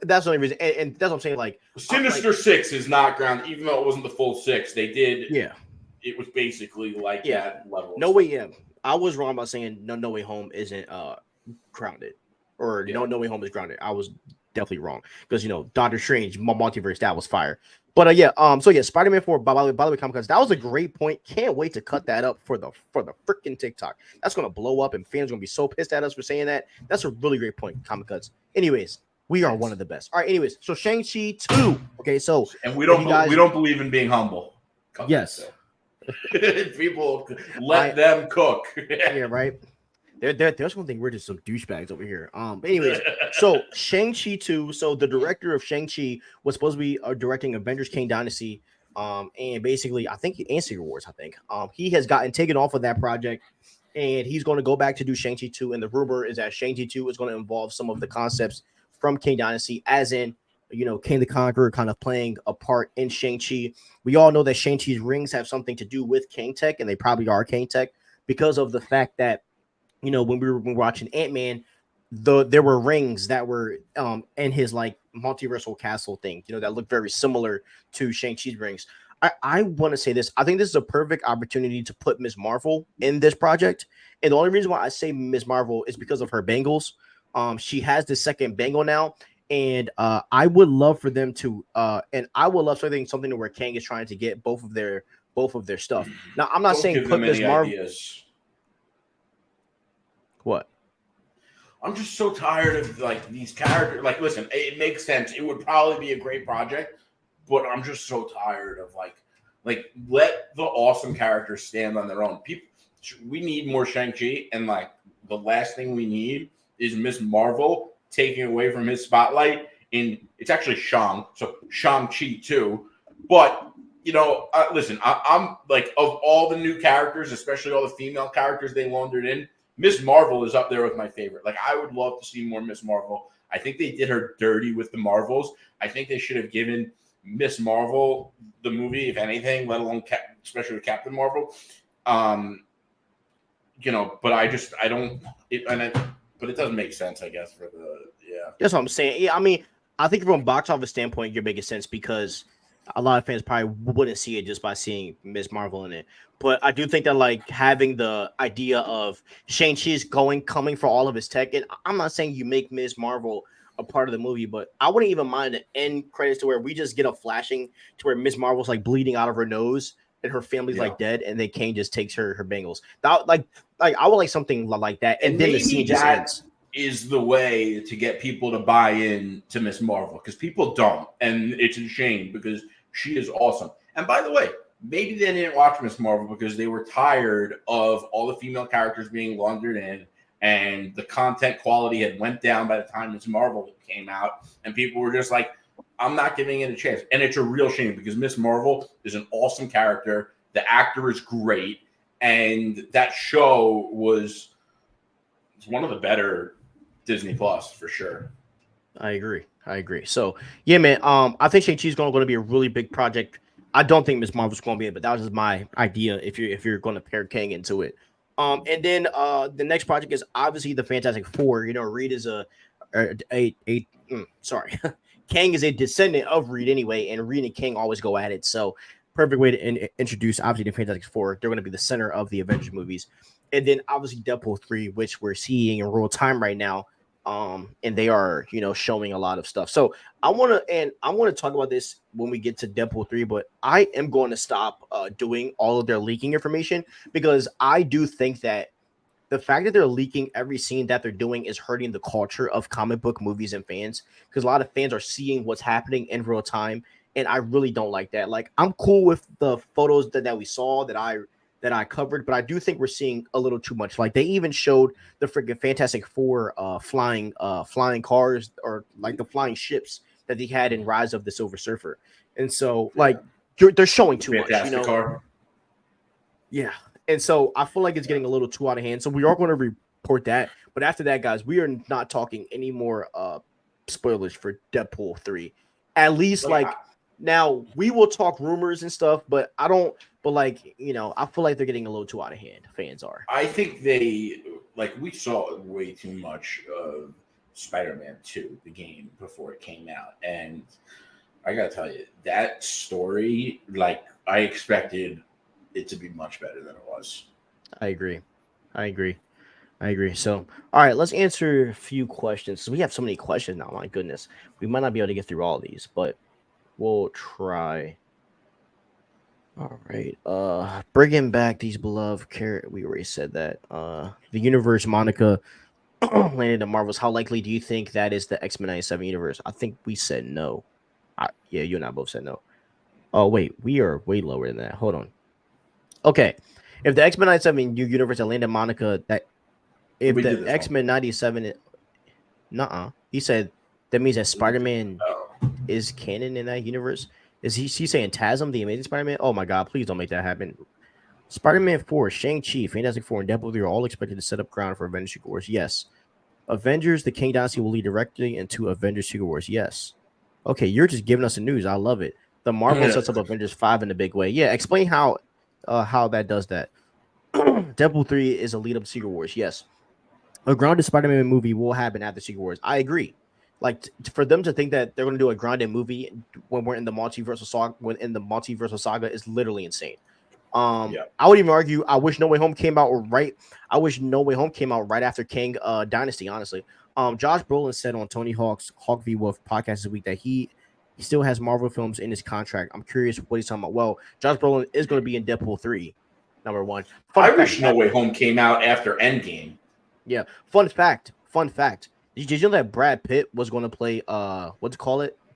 that's the only reason, and that's what I'm saying. Like Sinister Six is not grounded, even though it wasn't the full 6. They did. Yeah. It was basically like that level. No Way. Yeah, I was wrong about saying No Way Home isn't grounded, or No Way Home is grounded. I was definitely wrong because Doctor Strange multiverse, that was fire. But Spider-Man 4. By the way, Comic-Cons, that was a great point. Can't wait to cut that up for the freaking TikTok. That's gonna blow up, and fans are gonna be so pissed at us for saying that. That's a really great point, Comic-Cons. Anyways, we are one of the best. All right. Anyways, so Shang-Chi 2. Okay, so and we don't believe in being humble. Yes. People let them cook. Yeah, right. There's one thing, we're just some douchebags over here. But anyways, so Shang-Chi 2. So the director of Shang-Chi was supposed to be directing Avengers Kang Dynasty. And basically, I think and Secret Wars. He has gotten taken off of that project, and he's going to go back to do Shang-Chi 2. And the rumor is that Shang-Chi 2 is going to involve some of the concepts from Kang Dynasty, as in King the Conqueror kind of playing a part in Shang-Chi. We all know that Shang-Chi's rings have something to do with Kang Tech, and they probably are Kang Tech because of the fact that, when we were watching Ant-Man, there were rings that were in his like multiversal castle thing, that looked very similar to Shang-Chi's rings. I want to say this. I think this is a perfect opportunity to put Ms. Marvel in this project. And the only reason why I say Ms. Marvel is because of her bangles. She has the second bangle now. And I would love for them to, and I would love something where Kang is trying to get both of their stuff. Now, I'm not saying put Ms. Marvel. What? I'm just so tired of like these characters. Like, listen, it makes sense. It would probably be a great project, but I'm just so tired of like let the awesome characters stand on their own. We need more Shang-Chi, and like the last thing we need is Miss Marvel taking away from his spotlight. It's actually so Shang-Chi too. But listen, I'm like, of all the new characters, especially all the female characters they laundered in, Miss Marvel is up there with my favorite. Like, I would love to see more Miss Marvel. I think they did her dirty with the Marvels. I think they should have given Miss Marvel the movie, if anything, let alone especially with Captain Marvel. But but it doesn't make sense, I guess, That's what I'm saying. Yeah, I mean, I think from a box office standpoint, you're making sense because a lot of fans probably wouldn't see it just by seeing Ms. Marvel in it. But I do think that like having the idea of Shang-Chi's coming for all of his tech, and I'm not saying you make Ms. Marvel a part of the movie, but I wouldn't even mind the end credits to where we just get a flashing to where Ms. Marvel's like bleeding out of her nose and her family's like dead, and then Kang just takes her bangles. That like I would like something like that, and then the scene just ends. Is the way to get people to buy in to Miss Marvel, because people don't, and it's a shame because she is awesome. And by the way, maybe they didn't watch Miss Marvel because they were tired of all the female characters being laundered in, and the content quality had went down by the time Miss Marvel came out, and people were just like, I'm not giving it a chance. And it's a real shame because Miss Marvel is an awesome character. The actor is great, and that show was one of the better Disney Plus for sure. I agree. So yeah, man. I think Shang-Chi's going to be a really big project. I don't think Miss Marvel's going to be it, but that was just my idea. If you're going to pair Kang into it, and then the next project is obviously the Fantastic Four. You know, Reed is sorry, Kang is a descendant of Reed anyway, and Reed and Kang always go at it. So perfect way to introduce obviously the Fantastic Four. They're going to be the center of the Avengers movies, and then obviously Deadpool 3, which we're seeing in real time right now. And they are, showing a lot of stuff. So I want to talk about this when we get to Deadpool 3, but I am going to stop doing all of their leaking information because I do think that the fact that they're leaking every scene that they're doing is hurting the culture of comic book movies and fans, because a lot of fans are seeing what's happening in real time, and I really don't like that. Like, I'm cool with the photos that we saw that I covered, but I do think we're seeing a little too much. Like, they even showed the freaking Fantastic Four flying cars, or like the flying ships that they had in Rise of the Silver Surfer. And so like they're showing too Fantastic much, car. Yeah. And so I feel like it's getting a little too out of hand. So we are going to report that. But after that, guys, we are not talking any more spoilers for Deadpool 3. At least now we will talk rumors and stuff, but I don't. But I feel like they're getting a little too out of hand. Fans are. I think we saw way too much of Spider-Man 2, the game, before it came out, and I gotta tell you, that story, I expected it to be much better than it was. I agree. So, all right, let's answer a few questions. So we have so many questions now. My goodness, we might not be able to get through all of these, but we'll try. All right. Bringing back these beloved characters. We already said that. The universe Monica landed in Marvels. How likely do you think that is the X-Men 97 universe? I think we said no. Yeah, you and I both said no. Oh wait, we are way lower than that. Hold on. Okay, if the X-Men 97 universe that landed Monica, if the X-Men 97, he said that means that Spider-Man is canon in that universe. Is he saying TASM, the Amazing Spider-Man? Oh my God, please don't make that happen. Spider-Man 4, Shang-Chi, Fantastic Four, and Deadpool 3 are all expected to set up ground for Avengers Secret Wars. Yes. Avengers, the King Dynasty will lead directly into Avengers Secret Wars. Yes. Okay, you're just giving us the news. I love it. The Marvel sets up Avengers 5 in a big way. Yeah, explain how that does that. Deadpool 3 is a lead up to Secret Wars. Yes. A grounded Spider-Man movie will happen after Secret Wars. I agree. Like, for them to think that they're going to do a grounded movie when we're in the multiversal saga is literally insane. I would even argue I wish No Way Home came out right after Kang Dynasty, honestly. Josh Brolin said on Tony Hawk's Hawk v Wolf podcast this week that he still has Marvel films in his contract. I'm curious what he's talking about. Well, Josh Brolin is going to be in Deadpool 3, number one. I wish No Way Home came out after Endgame. Yeah. Fun fact. Did you know that Brad Pitt was going to play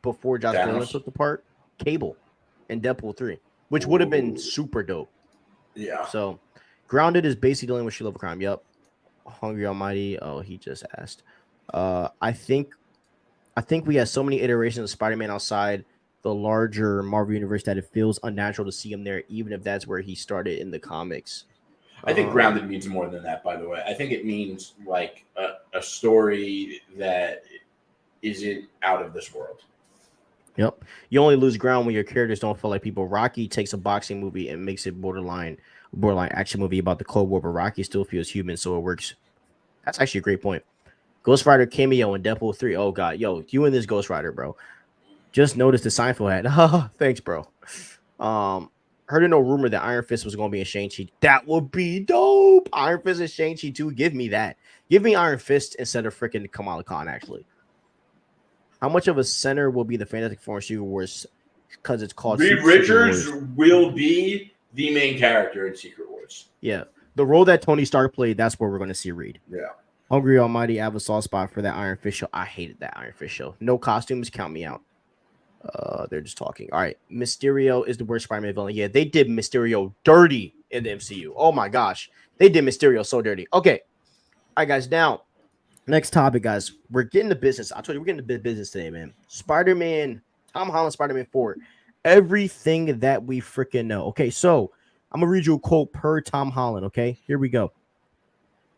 before Josh Brolin took the part? Cable in Deadpool 3, which would have been super dope. Yeah. So, Grounded is basically dealing with she level crime. Yep. Hungry Almighty. Oh, he just asked. I think we have so many iterations of Spider-Man outside the larger Marvel universe that it feels unnatural to see him there, even if that's where he started in the comics. I think grounded means more than that, by the way. I think it means like a story that isn't out of this world. Yep. You only lose ground when your characters don't feel like people. Rocky takes a boxing movie and makes it borderline action movie about the Cold War, but Rocky still feels human, so it works. That's actually a great point. Ghost Rider cameo in Deadpool 3. Oh God, yo, you and this Ghost Rider, bro. Just noticed the Seinfeld hat. Thanks, bro. Heard no rumor that Iron Fist was going to be in Shang-Chi. That would be dope. Iron Fist and Shang-Chi too. Give me that. Give me Iron Fist instead of freaking Kamala Khan, actually. How much of a center will be the Fantastic Four Secret Wars? Because it's called Reed Richards will be the main character in Secret Wars. Yeah. The role that Tony Stark played, that's where we're going to see Reed. Yeah. Hungry Almighty, I have a soft spot for that Iron Fist show. I hated that Iron Fist show. No costumes, count me out. They're just talking. All right. Mysterio is the worst Spider-Man villain. Yeah, they did Mysterio dirty in the MCU. Oh my gosh. They did Mysterio so dirty. Okay. All right, guys. Now, next topic, guys. We're getting to business. I told you we're getting to business today, man. Spider-Man, Tom Holland, Spider-Man 4. Everything that we freaking know. Okay, so I'm going to read you a quote per Tom Holland, okay? Here we go.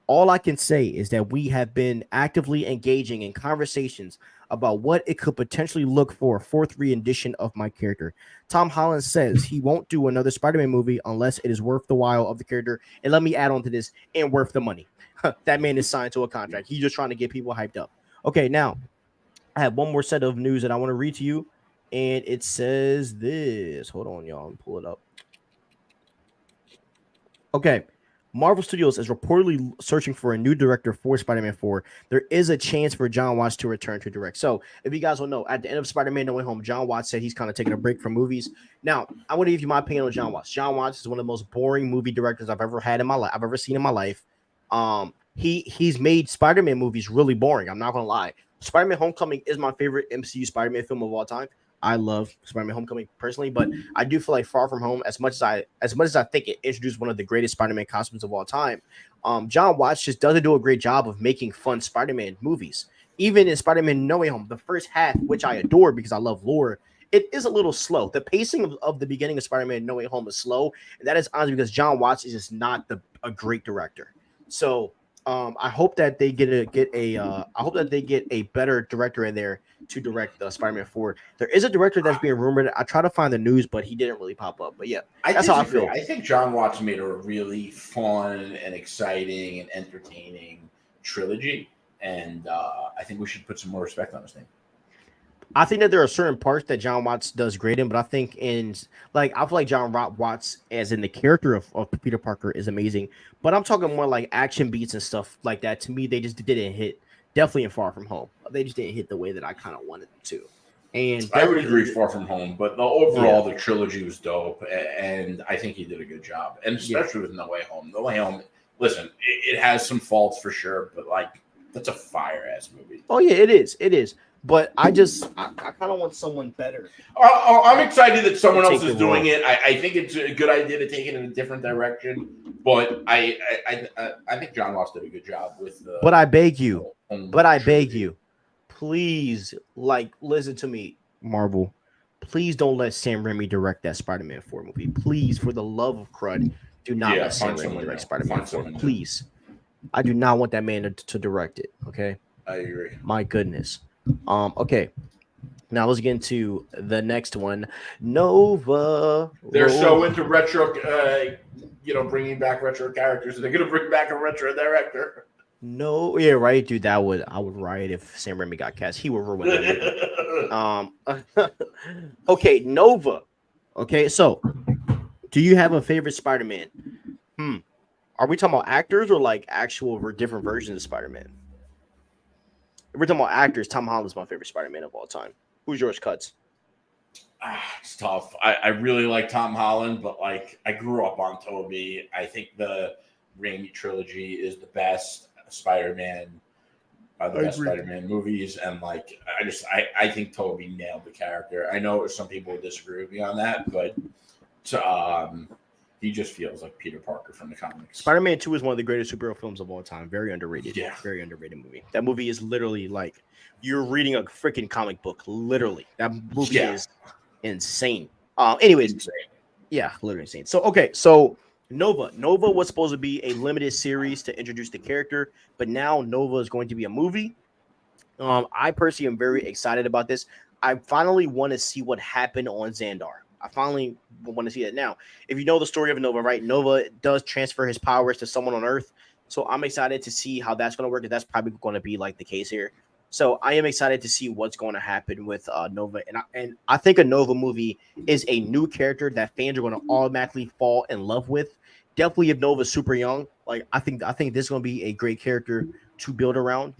All I can say is that we have been actively engaging in conversations about what it could potentially look for a fourth rendition of my character. Tom Holland says he won't do another Spider-Man movie unless it is worth the while of the character. And let me add on to this, and worth the money. That man is signed to a contract. He's just trying to get people hyped up. Okay, now, I have one more set of news that I want to read to you. And it says this. Hold on, y'all. Let me pull it up. Okay. Marvel Studios is reportedly searching for a new director for Spider-Man 4. There is a chance for John Watts to return to direct. So, if you guys don't know, at the end of Spider-Man No Way Home, John Watts said he's kind of taking a break from movies. Now, I want to give you my opinion on John Watts. John Watts is one of the most boring movie directors I've ever had in my life. I've ever seen in my life. He's made Spider-Man movies really boring. I'm not gonna lie. Spider-Man Homecoming is my favorite MCU Spider-Man film of all time. I love Spider-Man Homecoming personally, but I do feel like Far From Home, as much as I think it introduced one of the greatest Spider-Man costumes of all time, John Watts just doesn't do a great job of making fun Spider-Man movies. Even in Spider-Man No Way Home, the first half, which I adore because I love lore, it is a little slow. The pacing of the beginning of Spider-Man No Way Home is slow, and that is honestly because John Watts is just not a great director. So I hope that they get a better director in there to direct the Spider-Man 4. There is a director that's being rumored. I try to find the news, but he didn't really pop up. But yeah, that's how I feel. I think John Watts made a really fun and exciting and entertaining trilogy, and I think we should put some more respect on his name. I think that there are certain parts that John Watts does great in, but I think I feel like John Watts, as in the character of Peter Parker, is amazing. But I'm talking more like action beats and stuff like that. To me, they just didn't hit. Definitely in Far From Home, they just didn't hit the way that I kind of wanted them to. And I would agree, Far From Home, but the trilogy was dope, and I think he did a good job, and especially with No Way Home. No Way Home, listen, it has some faults for sure, but like that's a fire ass movie. Oh yeah, it is. But I kind of want someone better. I'm excited that someone else is doing it. I think it's a good idea to take it in a different direction. But I think John Watts did a good job with the. But I beg you. Please, listen to me, Marvel. Please don't let Sam Raimi direct that Spider-Man 4 movie. Please, for the love of crud, do not let Sam Raimi direct Spider-Man 4. Please. I do not want that man to direct it. Okay. I agree. My goodness. Okay. Now let's get into the next one. Nova. They're so into retro, bringing back retro characters. They're gonna bring back a retro director. No, yeah, right, dude. I would riot if Sam Raimi got cast. He would ruin it. Okay, Nova. Okay, so do you have a favorite Spider-Man? Are we talking about actors or like actual different versions of Spider-Man? If we're talking about actors, Tom Holland's my favorite Spider-Man of all time. Who's yours, Cuts? It's tough. I really like Tom Holland, but like I grew up on Tobey. I think the Raimi trilogy is the best Spider-Man, best Spider-Man movies, and like I think Tobey nailed the character. I know some people will disagree with me on that, but he just feels like Peter Parker from the comics. Spider-Man 2 is one of the greatest superhero films of all time. Very underrated. Yeah. Very underrated movie. That movie is literally like you're reading a freaking comic book. Literally. That movie is insane. Anyways. Insane. Yeah, literally insane. So, okay. So, Nova. Nova was supposed to be a limited series to introduce the character, but now Nova is going to be a movie. I personally am very excited about this. I finally want to see what happened on Xandar. I finally want to see that now. If you know the story of Nova, right? Nova does transfer his powers to someone on Earth. So I'm excited to see how that's going to work. If that's probably going to be like the case here. So I am excited to see what's going to happen with Nova, and I think a Nova movie is a new character that fans are going to automatically fall in love with. Definitely, if Nova's super young, like I think this is going to be a great character to build around.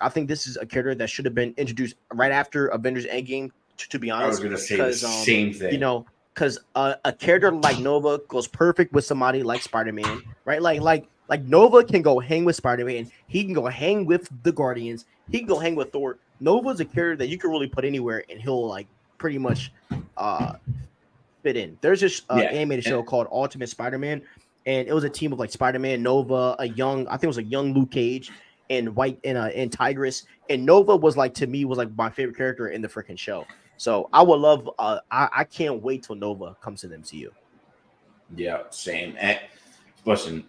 I think this is a character that should have been introduced right after Avengers Endgame. To be I was honest, going to say the because same thing. Because a character like Nova goes perfect with somebody like Spider-Man, right? Like Nova can go hang with Spider-Man. He can go hang with the Guardians. He can go hang with Thor. Nova's a character that you can really put anywhere, and he'll like pretty much uh fit in. There's this Yeah. animated show called Ultimate Spider-Man, and it was a team of like Spider-Man, Nova, I think it was a young Luke Cage, and and Tigress. And Nova was like, to me, was like my favorite character in the freaking show. So I would love. I can't wait till Nova comes to the MCU. Yeah, same. And listen,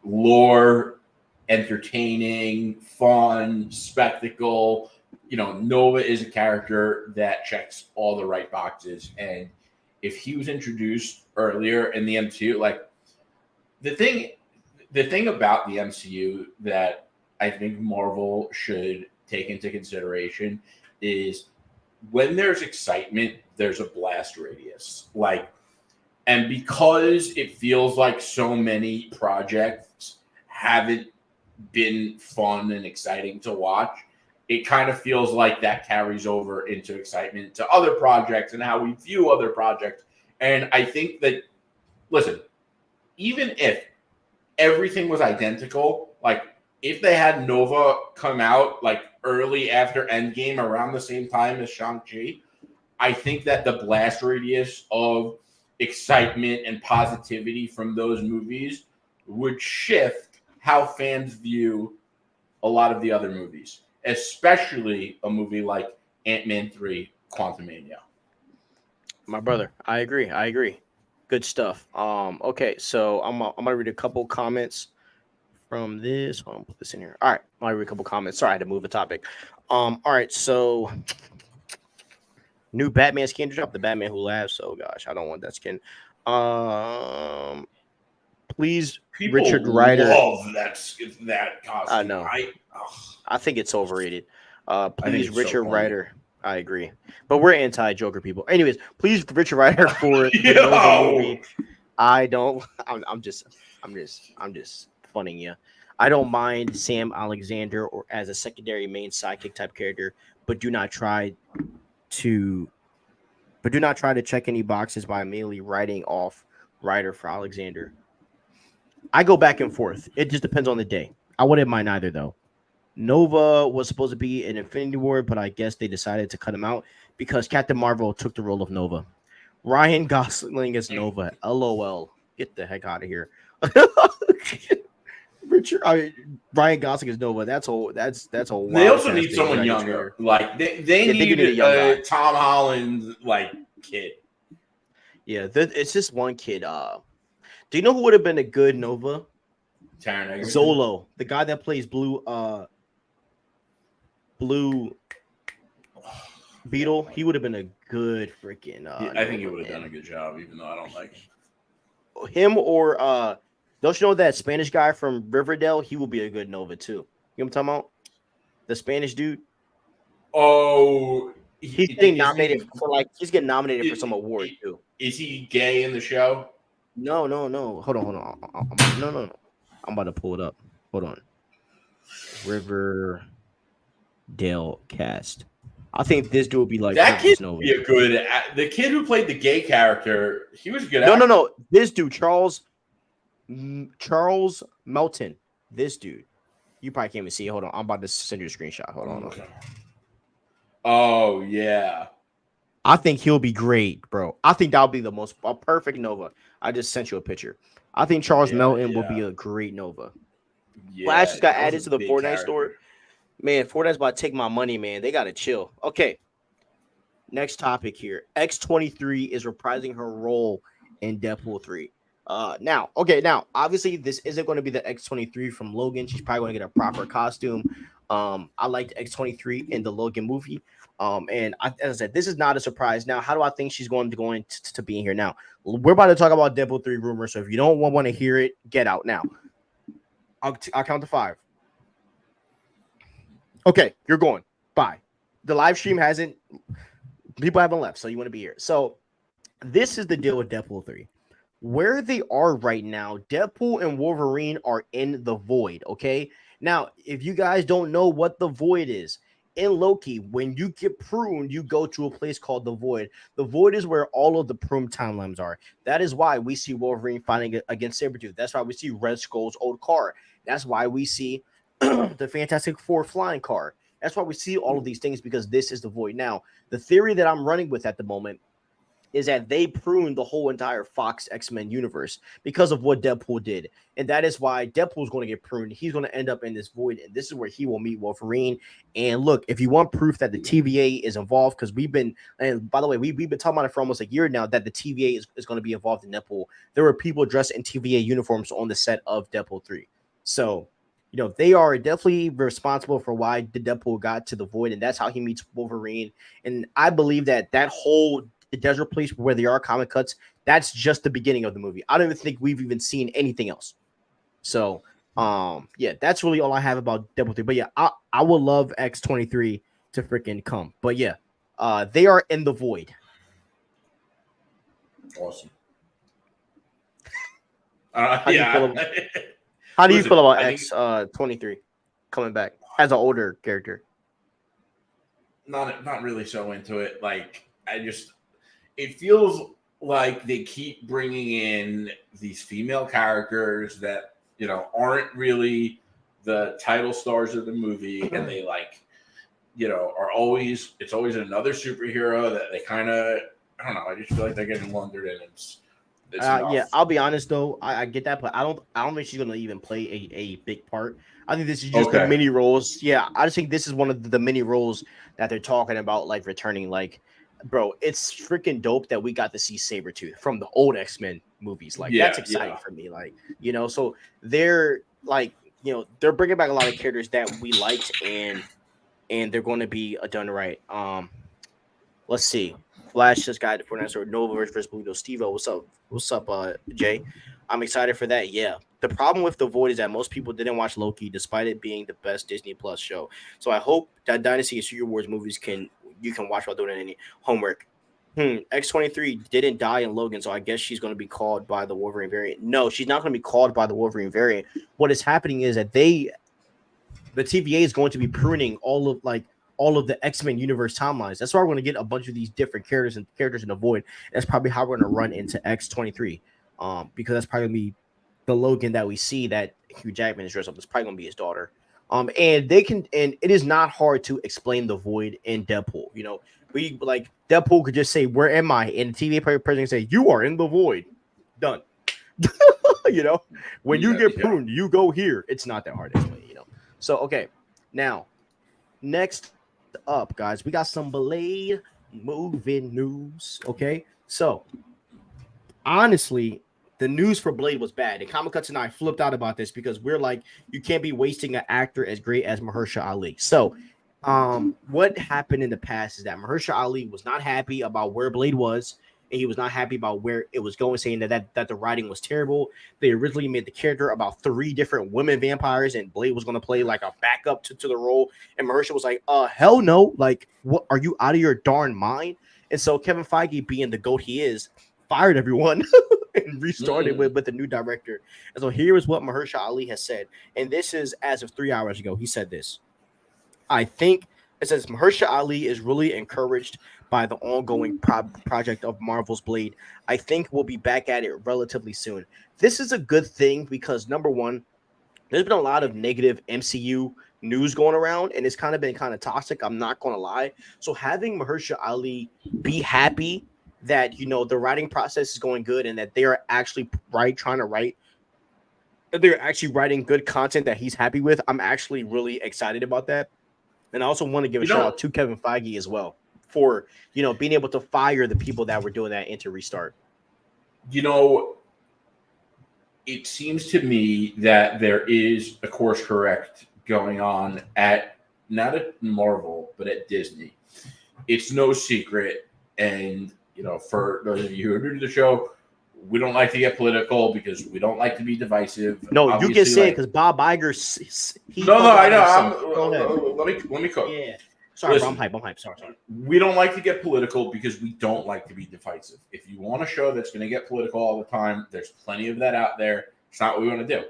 lore, entertaining, fun, spectacle. Nova is a character that checks all the right boxes. And if he was introduced earlier in the MCU, like the thing about the MCU that I think Marvel should take into consideration is when there's excitement, there's a blast radius. And because it feels like so many projects haven't been fun and exciting to watch, it kind of feels like that carries over into excitement to other projects and how we view other projects. And I think that, listen, even if everything was identical, like if they had Nova come out like early after Endgame around the same time as Shang-Chi, I think that the blast radius of excitement and positivity from those movies would shift how fans view a lot of the other movies, especially a movie like Ant-Man 3 Quantumania. My brother, I agree. Good stuff. Okay, so I'm gonna read a couple comments from this. Hold on, put this in here. All right, I'm gonna read a couple comments. Sorry, I had to move the topic. All right, so new Batman skin drop, the Batman Who Laughs. So gosh, I don't want that skin. Please, People Richard Rider. love that costume. I know. I think it's overrated. Please, Richard Rider. I agree, but we're anti-Joker people. Anyways, please, Richard Rider for the Nova movie. I don't. I'm just funning you. I don't mind Sam Alexander or as a secondary main sidekick type character, but do not try to check any boxes by immediately writing off Rider for Alexander. I go back and forth. It just depends on the day. I wouldn't mind either though. Nova was supposed to be an Infinity War, but I guess they decided to cut him out because Captain Marvel took the role of Nova. Ryan Gosling is Nova. LOL. Get the heck out of here. Ryan Gosling is Nova. That's a They also need someone younger. Like they need a young guy. Tom Holland like kid. Yeah, it's just one kid. Do you know who would have been a good Nova? Taron Egerton. Zolo, the guy that plays Blue Beetle. He would have been a good freaking. I think he would have done a good job, even though I don't like him. Or don't you know that Spanish guy from Riverdale? He will be a good Nova too. You know what I'm talking about? The Spanish dude. Oh, he's getting nominated for some award too. Is he gay in the show? No. Hold on. No. I'm about to pull it up. Hold on. Riverdale cast. I think this dude would be like that kid. Would be a good. The kid who played the gay character, he was a good. No. This dude, Charles Melton. This dude. You probably can't even see it. Hold on. I'm about to send you a screenshot. Hold on. Okay. Oh yeah. I think he'll be great, bro. I think that'll be a perfect Nova. I just sent you a picture. I think Charles Melton will be a great Nova. Yeah, Flash just got added to the Fortnite store. Man, Fortnite's about to take my money, man. They got to chill. Okay. Next topic here. X-23 is reprising her role in Deadpool 3. Now, obviously, this isn't going to be the X-23 from Logan. She's probably going to get a proper costume. I liked X-23 in the Logan movie. And as I said, this is not a surprise. Now, how do I think she's going to be in here? Now, we're about to talk about Deadpool 3 rumors. So if you don't want to hear it, get out now. I'll count to 5. Okay, you're going. by. The live stream hasn't. People haven't left, so you want to be here. So this is the deal with Deadpool 3. Where they are right now, Deadpool and Wolverine are in the void, okay? Now, if you guys don't know what the void is, in Loki, when you get pruned, you go to a place called the void. The void is where all of the pruned timelines are. That is why we see Wolverine fighting against Sabretooth. That's why we see Red Skull's old car. That's why we see the Fantastic Four flying car. That's why we see all of these things, because this is the void. Now, the theory that I'm running with at the moment is that they pruned the whole entire Fox X-Men universe because of what Deadpool did. And that is why Deadpool's going to get pruned. He's going to end up in this void, and this is where he will meet Wolverine. And look, if you want proof that the TVA is involved, because and by the way, we've been talking about it for almost a year now, that the TVA is going to be involved in Deadpool. There were people dressed in TVA uniforms on the set of Deadpool 3. So, they are definitely responsible for why the Deadpool got to the void, and that's how he meets Wolverine. And I believe that whole the desert place where there are comic cuts, that's just the beginning of the movie. I don't even think we've even seen anything else. So, yeah, that's really all I have about Deadpool 3. But yeah, I would love X-23 to freaking come. But yeah, they are in the void. Awesome. How do you feel about X-23 coming back as an older character? Not really so into it. Like, it feels like they keep bringing in these female characters that, aren't really the title stars of the movie. And they it's always another superhero that they kind of, I don't know. I just feel like they're getting laundered in. It's yeah, I'll be honest though. I get that, but I don't think she's gonna even play a big part. I think this is just the mini roles. Yeah, I just think this is one of the mini roles that they're talking about, like returning. Like, bro, it's freaking dope that we got to see Sabretooth from the old X-Men movies. Like, that's exciting for me. Like, so they're like, they're bringing back a lot of characters that we liked, and they're going to be done right. Let's see. Flash just got for answer. Nova versus Bluto. Steve-O, what's up, Jay? I'm excited for that. Yeah. The problem with The Void is that most people didn't watch Loki, despite it being the best Disney Plus show. So I hope that Dynasty and Secret Wars movies you can watch while doing any homework. X-23 didn't die in Logan, so I guess she's going to be called by the Wolverine variant. No, she's not going to be called by the Wolverine variant. What is happening is that the TVA is going to be pruning all of the X-Men universe timelines. That's why we're going to get a bunch of these different characters in the void. That's probably how we're going to run into X-23, because that's probably going to be the Logan that we see that Hugh Jackman is dressed up. It's probably going to be his daughter. And it is not hard to explain the void in Deadpool. We Deadpool could just say, "Where am I?" And the TVA person can say, "You are in the void." Done. When you get pruned, you go here. It's not that hard to explain. So okay, now next up, guys, we got some Blade movie news. Okay, so honestly, the news for Blade was bad. And Comic Cuts and I flipped out about this because we're like, you can't be wasting an actor as great as Mahershala Ali. So what happened in the past is that Mahershala Ali was not happy about where Blade was, and he was not happy about where it was going, saying that the writing was terrible. They originally made the character about 3 different women vampires, and Blade was going to play like a backup to the role. And Mahershala was like, hell no. Like, what, are you out of your darn mind? And so Kevin Feige, being the GOAT he is, fired everyone and restarted with the new director. And so here is what Mahershala Ali has said. And this is as of 3 hours ago. He said this. I think it says Mahershala Ali is really encouraged by the ongoing project of Marvel's Blade. I think we'll be back at it relatively soon. This is a good thing because, number one, there's been a lot of negative MCU news going around, and it's kind of been kind of toxic. I'm not going to lie. So having Mahershala Ali be happy that, the writing process is going good and that they're actually they're actually writing good content that he's happy with, I'm actually really excited about that. And I also want to give a shout out to Kevin Feige as well for, being able to fire the people that were doing that and to restart. It seems to me that there is a course correct going on not at Marvel, but at Disney. It's no secret. And, for those of you who are new to the show, we don't like to get political because we don't like to be divisive. No, obviously, you can say it because Bob Iger. I know. Let me cook. Yeah. Sorry, Listen, bro, I'm hype. Sorry. We don't like to get political because we don't like to be divisive. If you want a show that's going to get political all the time, there's plenty of that out there. It's not what we want to do.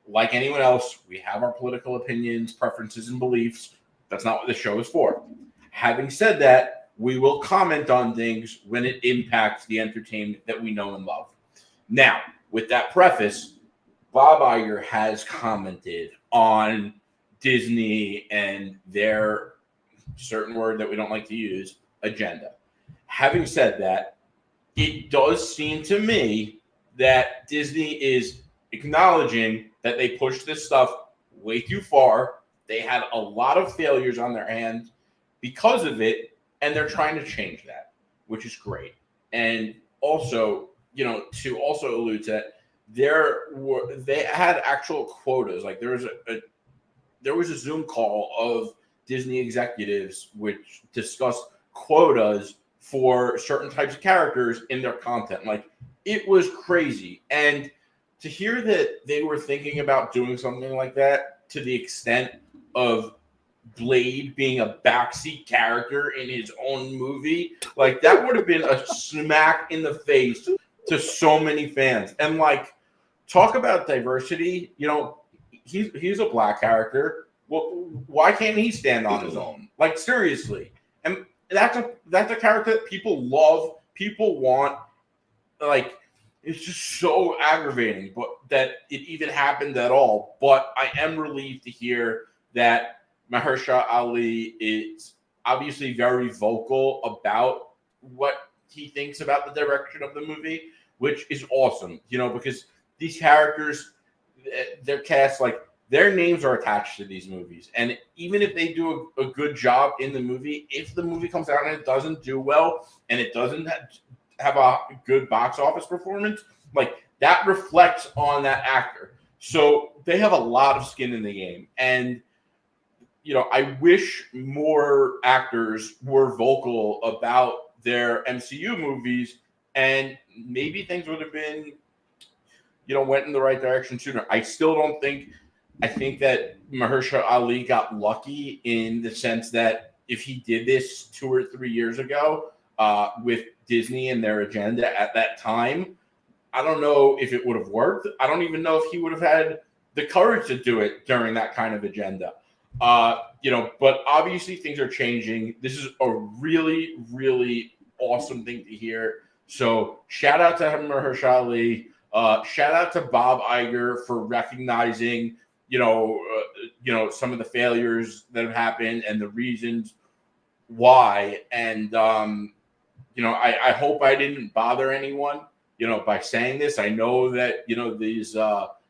Like anyone else, we have our political opinions, preferences, and beliefs. That's not what the show is for. Having said that, we will comment on things when it impacts the entertainment that we know and love. Now, with that preface, Bob Iger has commented on Disney and their certain word that we don't like to use, agenda. Having said that, it does seem to me that Disney is acknowledging that they pushed this stuff way too far. They had a lot of failures on their hands because of it, and they're trying to change that, which is great. And also, to also allude to that, they had actual quotas. Like there was a Zoom call of Disney executives which discussed quotas for certain types of characters in their content. Like it was crazy. And to hear that they were thinking about doing something like that to the extent of Blade being a backseat character in his own movie, like that would have been a smack in the face to so many fans. And like, talk about diversity. He's a black character. Well, why can't he stand on his own? Like seriously. And that's a character that people love, people want. Like it's just so aggravating, but that it even happened at all. But I am relieved to hear that Mahershala Ali is obviously very vocal about what he thinks about the direction of the movie, which is awesome, because these characters, they're cast, like their names are attached to these movies. And even if they do a good job in the movie, if the movie comes out and it doesn't do well and it doesn't have a good box office performance, like that reflects on that actor. So they have a lot of skin in the game. And I wish more actors were vocal about their MCU movies, and maybe things would have been, went in the right direction sooner. I still don't think. I think that Mahershala Ali got lucky in the sense that if he did this 2 or 3 years ago with Disney and their agenda at that time, I don't know if it would have worked. I don't even know if he would have had the courage to do it during that kind of agenda. But obviously things are changing. This is a really, really awesome thing to hear. So shout out to Mahershala Ali. Shout out to Bob Iger for recognizing, some of the failures that have happened and the reasons why. And, I hope I didn't bother anyone, by saying this. I know that, these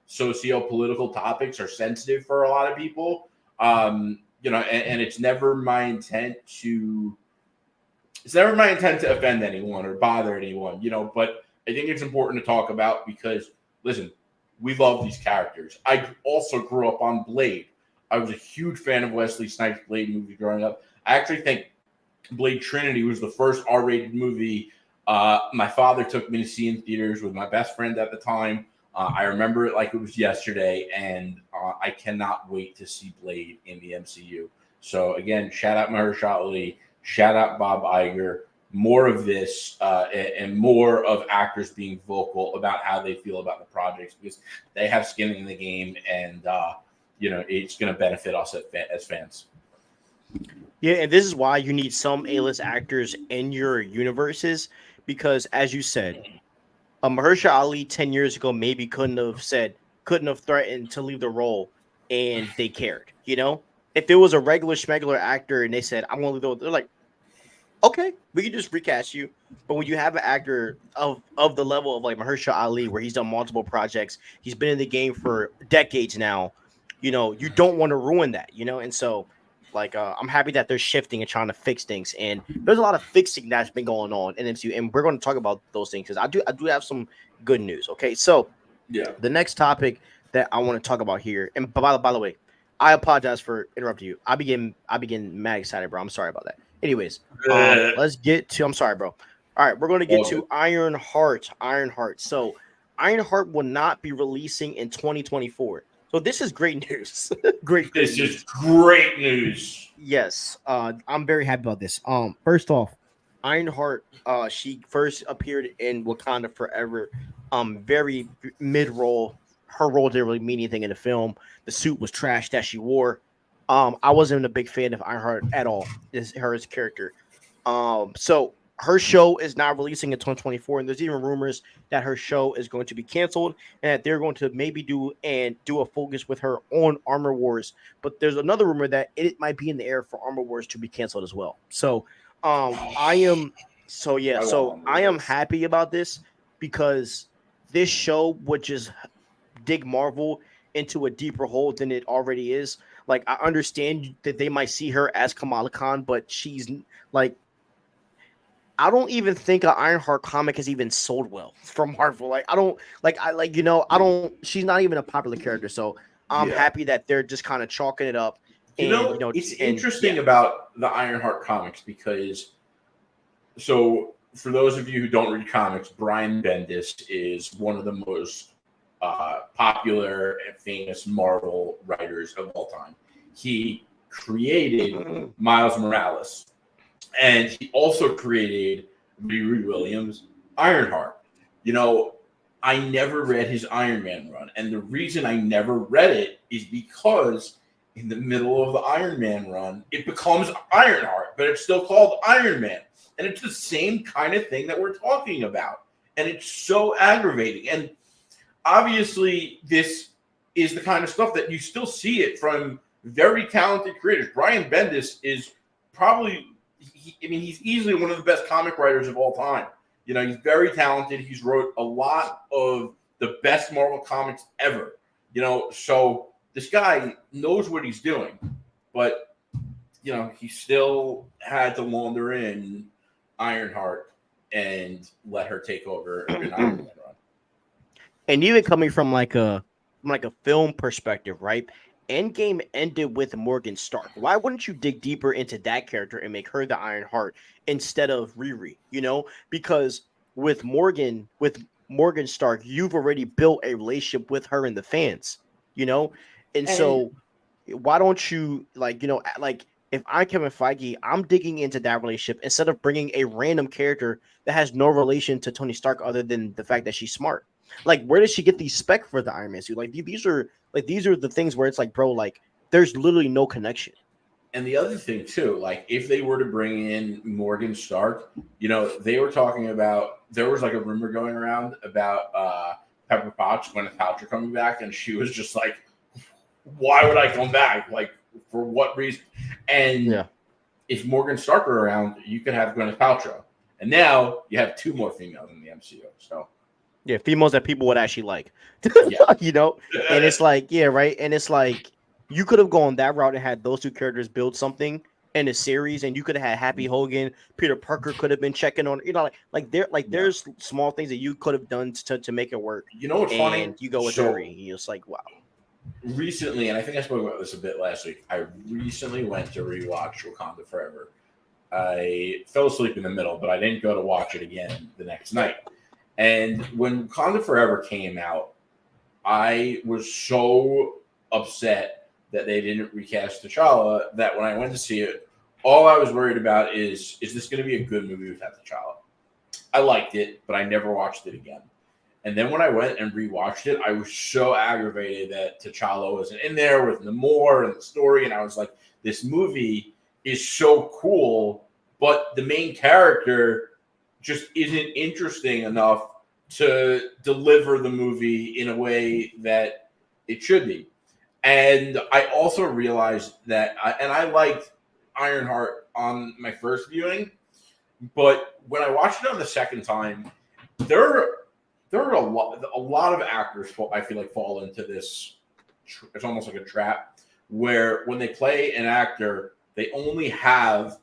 socio-political topics are sensitive for a lot of people. And it's never my intent to offend anyone or bother anyone, but I think it's important to talk about because, listen, we love these characters. I also grew up on Blade. I was a huge fan of Wesley Snipes' Blade movie growing up. I actually think Blade Trinity was the first R-rated movie my father took me to see in theaters with my best friend at the time. I remember it like it was yesterday, and I cannot wait to see Blade in the MCU. So, again, shout out Mahershala Ali, shout out Bob Iger. More of this and more of actors being vocal about how they feel about the projects because they have skin in the game, and it's going to benefit us as fans. Yeah, and this is why you need some A-list actors in your universes because, as you said, Mahershala Ali 10 years ago maybe couldn't have threatened to leave the role, and they cared. If it was a regular schmegular actor and they said, "I'm going to leave the role," they're like, okay, we can just recast you. But when you have an actor of the level of like Mahershala Ali, where he's done multiple projects, he's been in the game for decades now, you don't want to ruin that, And so, like, I'm happy that they're shifting and trying to fix things. And there's a lot of fixing that's been going on in MCU, and we're going to talk about those things because I do have some good news. Okay, so yeah, the next topic that I want to talk about here, and by the way, I apologize for interrupting you. I begin mad excited, bro. I'm sorry about that. Anyways, let's get to. I'm sorry, bro. All right, we're going to get to Ironheart. So, Ironheart will not be releasing in 2024. So this is great news. great This news. is great news. Yes, I'm very happy about this. First off, Ironheart, she first appeared in Wakanda Forever, very mid role. Her role didn't really mean anything in the film. The suit was trash that she wore. I wasn't a big fan of Ironheart at all. Is her as a character. So her show is not releasing in 2024, and there's even rumors that her show is going to be canceled and that they're going to maybe do a focus with her on Armor Wars. But there's another rumor that it might be in the air for Armor Wars to be canceled as well. So I am I am happy about this because this show would just dig Marvel into a deeper hole than it already is. Like I understand that they might see her as Kamala Khan, but she's like I don't even think an Ironheart comic has even sold well from Marvel. Like I don't like I like I don't. She's not even a popular character, so I'm happy that they're just kind of chalking it up. It's interesting about the Ironheart comics because, so for those of you who don't read comics, Brian Bendis is one of the most popular and famous Marvel writers of all time. He created Miles Morales. And he also created Riri Williams' Ironheart. I never read his Iron Man run. And the reason I never read it is because in the middle of the Iron Man run, it becomes Ironheart, but it's still called Iron Man. And it's the same kind of thing that we're talking about. And it's so aggravating. And obviously, this is the kind of stuff that you still see it from very talented creators. Brian Bendis is probably... he's easily one of the best comic writers of all time. He's very talented. He's wrote a lot of the best Marvel comics ever. So this guy knows what he's doing, but he still had to launder in Ironheart and let her take over an Iron Man run. And even coming from like a film perspective, right? Endgame ended with Morgan Stark. Why wouldn't you dig deeper into that character and make her the Ironheart instead of Riri? Because with Morgan Stark, you've already built a relationship with her and the fans. And so why don't you if I'm Kevin Feige, I'm digging into that relationship instead of bringing a random character that has no relation to Tony Stark other than the fact that she's smart. Like, where does she get the spec for the Iron Man suit? These are the things where it's like, bro, like there's literally no connection. And the other thing too, if they were to bring in Morgan Stark, they were talking about, there was a rumor going around about Pepper Potts, Gwyneth Paltrow coming back, and she was just like, why would I come back? For what reason? And if Morgan Stark were around, you could have Gwyneth Paltrow. And now you have two more females in the MCU. So yeah, females that people would actually like. And it's like, yeah, right. And it's like you could have gone that route and had those two characters build something in a series, and you could have had Happy Hogan, Peter Parker could have been checking on, there's small things that you could have done to make it work. What's funny? And you go with Riri. It's like, wow. Recently, and I think I spoke about this a bit last week, I recently went to rewatch Wakanda Forever. I fell asleep in the middle, but I didn't go to watch it again the next night. And when Wakanda Forever came out, I was so upset that they didn't recast T'Challa that when I went to see it, all I was worried about is this going to be a good movie without T'Challa? I liked it, but I never watched it again. And then when I went and rewatched it, I was so aggravated that T'Challa wasn't in there with Namor and the story. And I was like, this movie is so cool, but the main character just isn't interesting enough to deliver the movie in a way that it should be. And I also realized that, I liked Ironheart on my first viewing, but when I watched it on the second time, there are a lot of actors I feel like fall into this. It's almost like a trap where when they play an actor, they only have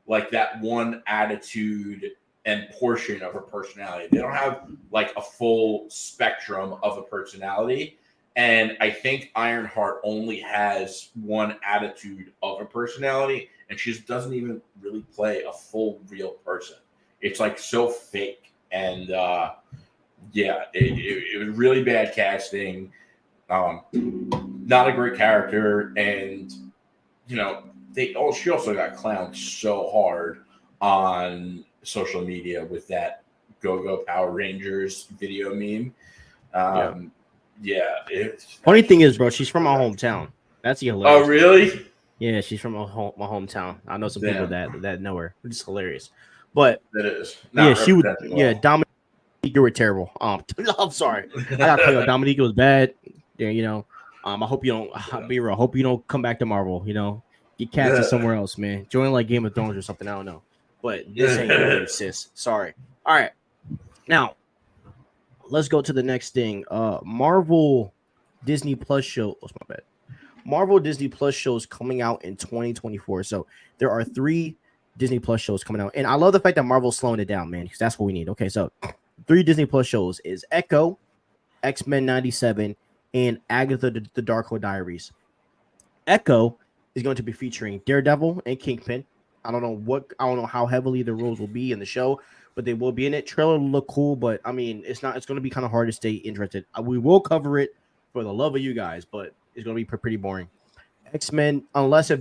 that one attitude and portion of a personality. They don't have a full spectrum of a personality. And I think Ironheart only has one attitude of a personality, and she just doesn't even really play a full real person. It's so fake. And it was really bad casting. not a great character, and she also got clowned so hard on social media with that Go-Go Power Rangers video meme. Funny thing is, bro, she's from my hometown. That's the hilarious. Oh, really? Yeah, she's from my hometown. I know some Damn. people that know her, which is hilarious. But that is. She would. Yeah, Dominique, you were terrible. I'm sorry. I got to tell you, Dominique was bad. Yeah, I hope you don't. Be real. Hope you don't come back to Marvel. Get casted somewhere else, man. Join like Game of Thrones or something. I don't know. But this ain't you, sis. Sorry. All right. Now, let's go to the next thing. Marvel Disney Plus show. Oh, my bad. Marvel Disney Plus shows coming out in 2024. So there are 3 Disney Plus shows coming out, and I love the fact that Marvel's slowing it down, man, because that's what we need. Okay, so 3 Disney Plus shows is Echo, X-Men 97, and Agatha the Dark Diaries. Echo is going to be featuring Daredevil and Kingpin. I don't know how heavily the roles will be in the show, but they will be in it. Trailer will look cool, but I mean, it's going to be kind of hard to stay interested. We will cover it for the love of you guys, but it's going to be pretty boring. X-Men, unless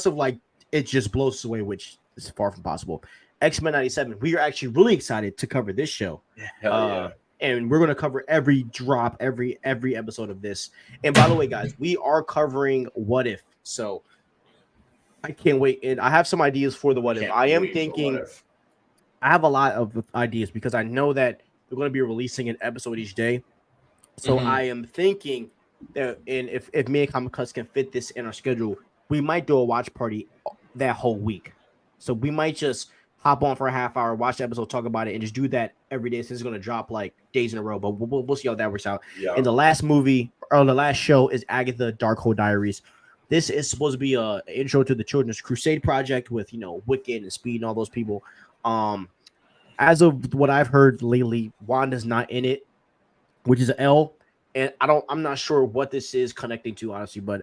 like it just blows away, which is far from possible. X-Men 97. We are actually really excited to cover this show. Yeah. And we're going to cover every drop, every episode of this. And by the way, guys, we are covering What If. So I can't wait. And I have some ideas for the What If. I am thinking I have a lot of ideas because I know that we're going to be releasing an episode each day. So I am thinking that, and if me and Comic Cuts can fit this in our schedule, we might do a watch party that whole week. So we might just hop on for a half hour, watch the episode, talk about it, and just do that every day. Since it's going to drop like days in a row, but we'll see how that works out. Yeah. And the last movie or the last show is Agatha Darkhold Diaries. This is supposed to be an intro to the Children's Crusade project with Wicked and Speed and all those people. As of what I've heard lately, Wanda's not in it, which is an L. And I'm not sure what this is connecting to, honestly, but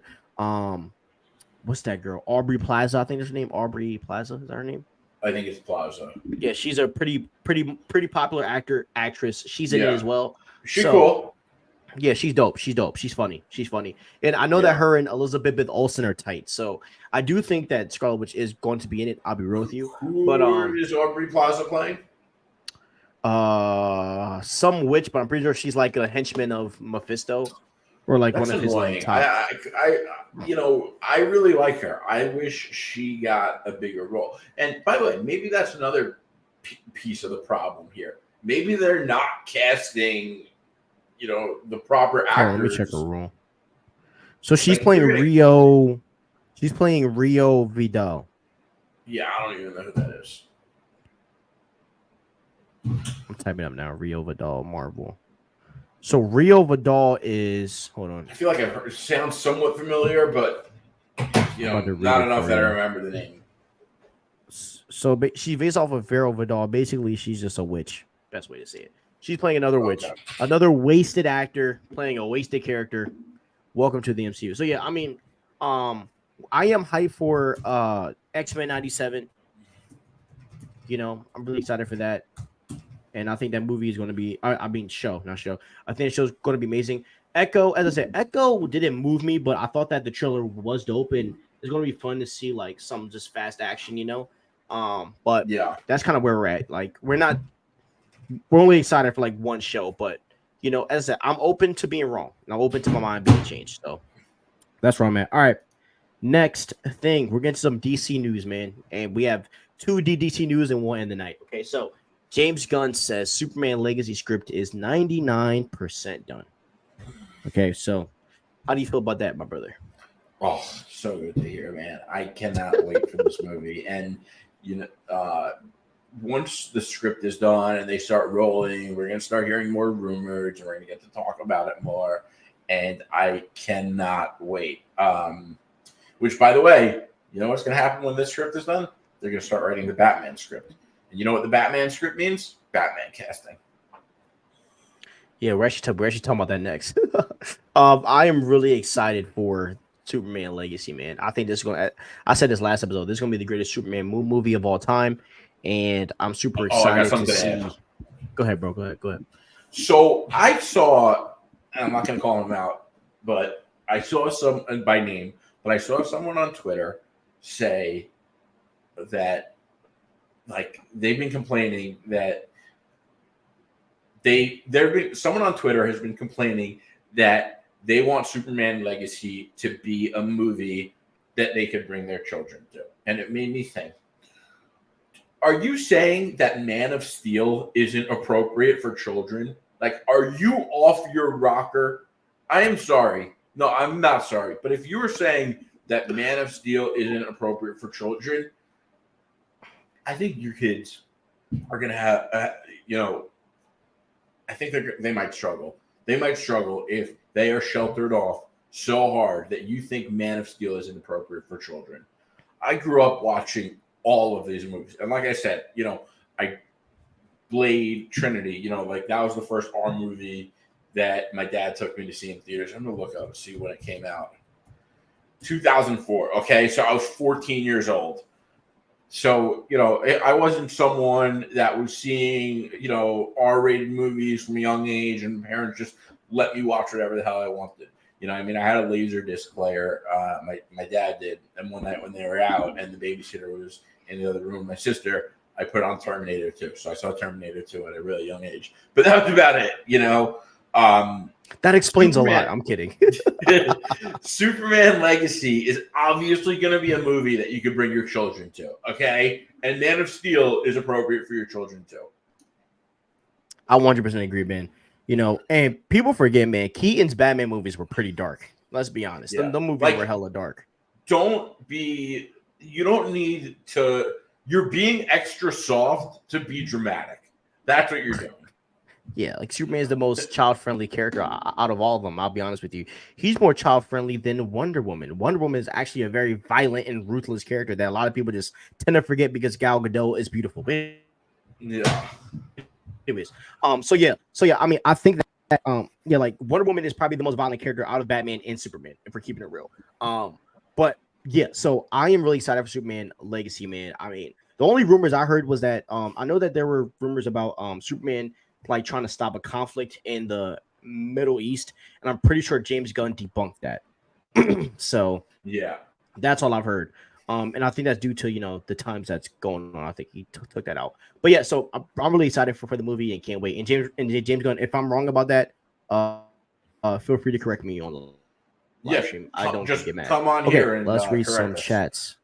what's that girl? Aubrey Plaza, I think is her name. Aubrey Plaza, is that her name? I think it's Plaza. Yeah, she's a pretty popular actress. She's in it as well. She's cool. Yeah, she's dope. She's funny. And I know that her and Elizabeth Olsen are tight. So I do think that Scarlet Witch is going to be in it. I'll be real with you. Who is Aubrey Plaza playing? Some witch, but I'm pretty sure she's like a henchman of Mephisto. Or like That's one of his annoying. top. I really like her. I wish she got a bigger role. And by the way, maybe that's another piece of the problem here. Maybe they're not casting, the proper actors. Let me check her role. So she's playing Rio. She's playing Rio Vidal. Yeah, I don't even know who that is. I'm typing up now. Rio Vidal, Marvel. So Rio Vidal is. Hold on. I feel like it sounds somewhat familiar, but not enough that I remember the name. So she based off of Vero Vidal. Basically, she's just a witch. Best way to say it. She's playing another witch, another wasted actor playing a wasted character. Welcome to the MCU. So yeah, I mean, I am hyped for X-Men 97. I'm really excited for that. And I think that movie is going to be, show. I think the show's going to be amazing. Echo, as I said, Echo didn't move me, but I thought that the trailer was dope, and it's going to be fun to see like some just fast action, But yeah, that's kind of where we're at. Like, we're only excited for like one show, but as I said, I'm open to being wrong, and I'm open to my mind being changed. So that's where I'm at. All right, next thing, we're getting some DC news, man, and we have 2 DC news and 1 in the night. Okay, so James Gunn says Superman Legacy script is 99% done. Okay, so how do you feel about that, my brother? Oh, so good to hear, man. I cannot wait for this movie. And, once the script is done and they start rolling, we're going to start hearing more rumors and we're going to get to talk about it more. And I cannot wait. Which, by the way, you know what's going to happen when this script is done? They're going to start writing the Batman script. And you know what the Batman script means? Batman casting. Yeah, we're actually talking about that next. I am really excited for Superman Legacy, man. I think this is going to, I said this last episode, this is going to be the greatest Superman movie of all time. And I'm super excited to see. Go ahead, bro. Go ahead. So I saw, and I'm not going to call him out, but I saw some by name, but I saw someone on Twitter say that like they've been complaining that someone on Twitter has been complaining that they want Superman Legacy to be a movie that they could bring their children to. And it made me think, are you saying that Man of Steel isn't appropriate for children? Like, are you off your rocker? I am sorry. No, I'm not sorry. But if you were saying that Man of Steel isn't appropriate for children, I think your kids are going to have, I think they might struggle. They might struggle if they are sheltered off so hard that you think Man of Steel isn't appropriate for children. I grew up watching all of these movies. And like I said, Blade, Trinity, like that was the first R movie that my dad took me to see in theaters. I'm going to look up and see when it came out. 2004. Okay, so I was 14 years old. So, I wasn't someone that was seeing, R-rated movies from a young age and parents just let me watch whatever the hell I wanted. I had a laser disc player. My dad did. And one night when they were out and the babysitter was in the other room, my sister, I put on Terminator 2. So I saw Terminator 2 at a really young age. But that was about it, That explains Superman. a lot. I'm kidding. Superman Legacy is obviously going to be a movie that you could bring your children to, okay? And Man of Steel is appropriate for your children too. I 100% agree, man. And people forget, man, Keaton's Batman movies were pretty dark. Let's be honest. Yeah. The movies were hella dark. You don't need to, you're being extra soft to be dramatic. That's what you're doing. Yeah, like Superman is the most child-friendly character out of all of them. I'll be honest with you. He's more child-friendly than Wonder Woman. Wonder Woman is actually a very violent and ruthless character that a lot of people just tend to forget because Gal Gadot is beautiful. Yeah. Anyways, so yeah. I think that like Wonder Woman is probably the most violent character out of Batman and Superman, if we're keeping it real. But yeah, so I am really excited for Superman Legacy, man. The only rumors I heard was that I know that there were rumors about Superman like trying to stop a conflict in the Middle East, and I'm pretty sure James Gunn debunked that. So yeah, that's all I've heard. And I think that's due to the times that's going on. I think he took that out. But yeah, so I'm really excited for the movie and can't wait. And James Gunn, if I'm wrong about that, feel free to correct me on the live stream. I don't just get mad. Come on here and let's read some chats.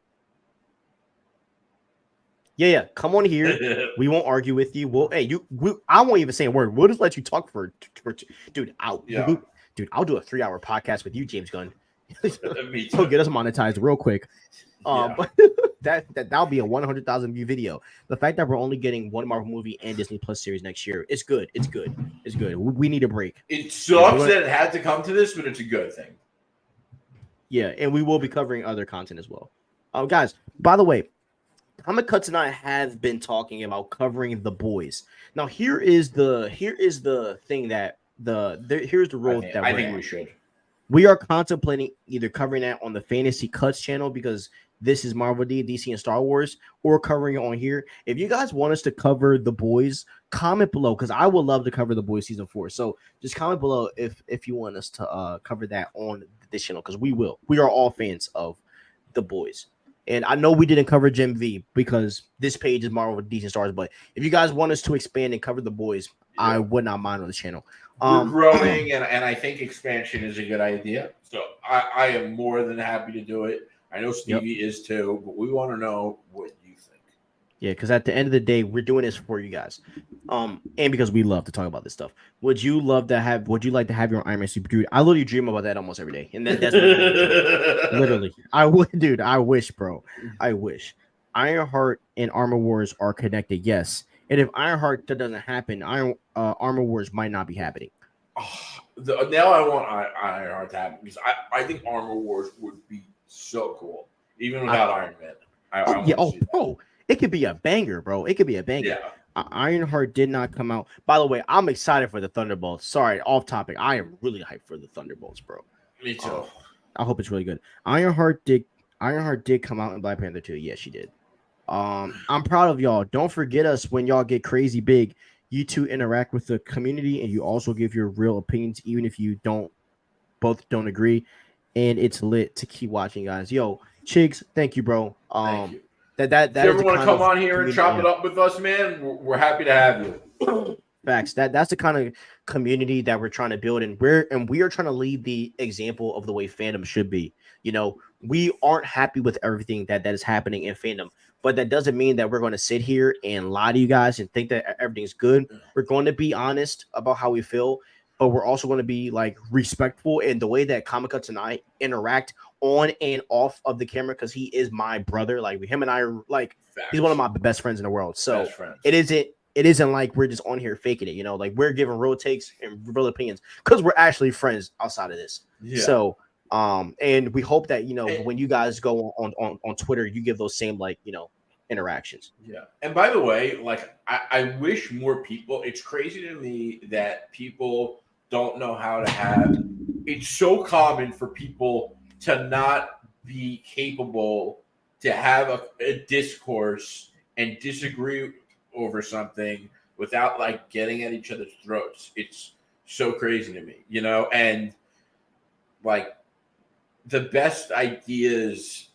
Yeah. Come on here. We won't argue with you. I won't even say a word. We'll just let you talk for dude. I'll do a 3-hour podcast with you, James Gunn. So get us monetized real quick. But that'll be a 100,000 view video. The fact that we're only getting one Marvel movie and Disney Plus series next year, it's good. It's good. We need a break. It sucks that it had to come to this, but it's a good thing. Yeah, and we will be covering other content as well. Guys, by the way, Comic Cuts and I have been talking about covering The Boys. Now, here is the thing that here's the role that I think we should. We are contemplating either covering that on the Fantasy Cuts channel because this is Marvel, DC, and Star Wars, or covering it on here. If you guys want us to cover The Boys, comment below because I would love to cover The Boys season 4. So just comment below if you want us to cover that on this channel because we will. We are all fans of The Boys. And I know we didn't cover Gen V because this page is Marvel, DC, and Star Wars. But if you guys want us to expand and cover The Boys, I would not mind on the channel. We're growing, and I think expansion is a good idea. So I am more than happy to do it. I know Stevie is too, but we want to know what you think. Yeah, because at the end of the day, we're doing this for you guys. And because we love to talk about this stuff. Would you like to have your Iron Man super dude? I literally dream about that almost every day. And that's literally. I would, dude. I wish, bro. I wish. Ironheart and Armor Wars are connected, yes. And if Ironheart doesn't happen, Armor Wars might not be happening. Now I want Ironheart to happen because I think Armor Wars would be so cool, even without Iron Man. Bro, it could be a banger, bro. It could be a banger. Yeah. Ironheart did not come out. By the way, I'm excited for the Thunderbolts. Sorry, off topic. I am really hyped for the Thunderbolts, bro. Me too. I hope it's really good. Ironheart did come out in Black Panther 2. Yes, she did. I'm proud of y'all. Don't forget us when y'all get crazy big. You two interact with the community and you also give your real opinions, even if you don't agree. and it's lit to keep watching, guys. Yo, Chigs, thank you, bro. Thank you. That If you is ever the want to kind come of on here and community. chop it up with us, man, we're happy to have you. Facts. That's the kind of community that we're trying to build, and we are trying to lead the example of the way fandom should be. You know, we aren't happy with everything that is happening in fandom, but that doesn't mean that we're going to sit here and lie to you guys and think that everything's good. We're going to be honest about how we feel, but we're also going to be like respectful in the way that Comic Cuts and I interact on and off of the camera, because he is my brother. Like him and I are like, he's one of my best friends in the world. So it isn't like we're just on here faking it, you know, like we're giving real takes and real opinions because we're actually friends outside of this. Yeah. So and we hope that, you know, when you guys go on Twitter, you give those same, like, you know, interactions. Yeah. And by the way, like I wish more people, it's crazy to me that people don't know how to have, it's so common for people to not be capable to have a discourse and disagree over something without like getting at each other's throats. It's so crazy to me, you know, and like the best ideas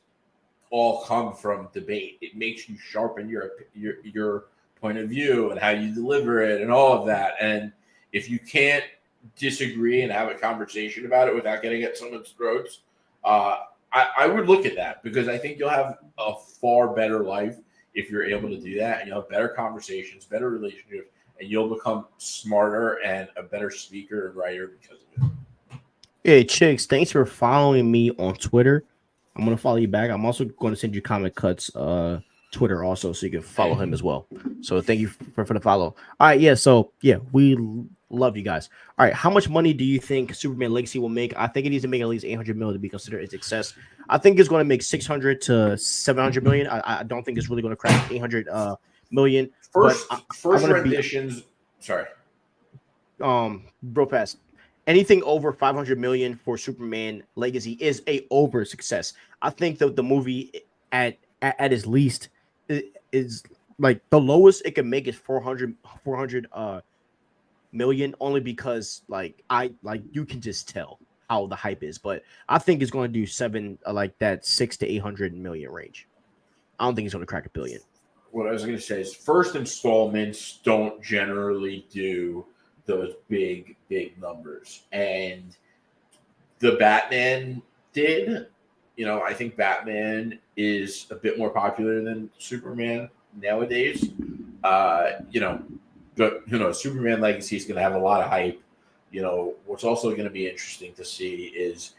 all come from debate. It makes you sharpen your point of view and how you deliver it and all of that. And if you can't disagree and have a conversation about it without getting at someone's throats, I would look at that, because I think you'll have a far better life if you're able to do that, and you'll have better conversations, better relationships, and you'll become smarter and a better speaker and writer because of it. Hey, Chicks, thanks for following me on Twitter. I'm going to follow you back. I'm also going to send you Comic Cuts Twitter also, so you can follow him as well. So thank you for the follow. All right, yeah, so yeah, we love you guys. All right, how much money do you think Superman Legacy will make? I think it needs to make at least 800 million to be considered a success. I think it's going to make 600 to 700 million. I don't think it's really going to crack 800 million. First renditions. Sorry. Real fast. Anything over 500 million for Superman Legacy is a over success. I think that the movie at its least is like the lowest it can make is 400 million, only because like you can just tell how the hype is. But I think it's going to do like that 6 to 800 million range. I don't think it's going to crack $1 billion. What I was going to say is first installments don't generally do those big numbers, and the Batman did. You know, I think Batman is a bit more popular than Superman nowadays. You know, but Superman Legacy is going to have a lot of hype. You know, what's also going to be interesting to see is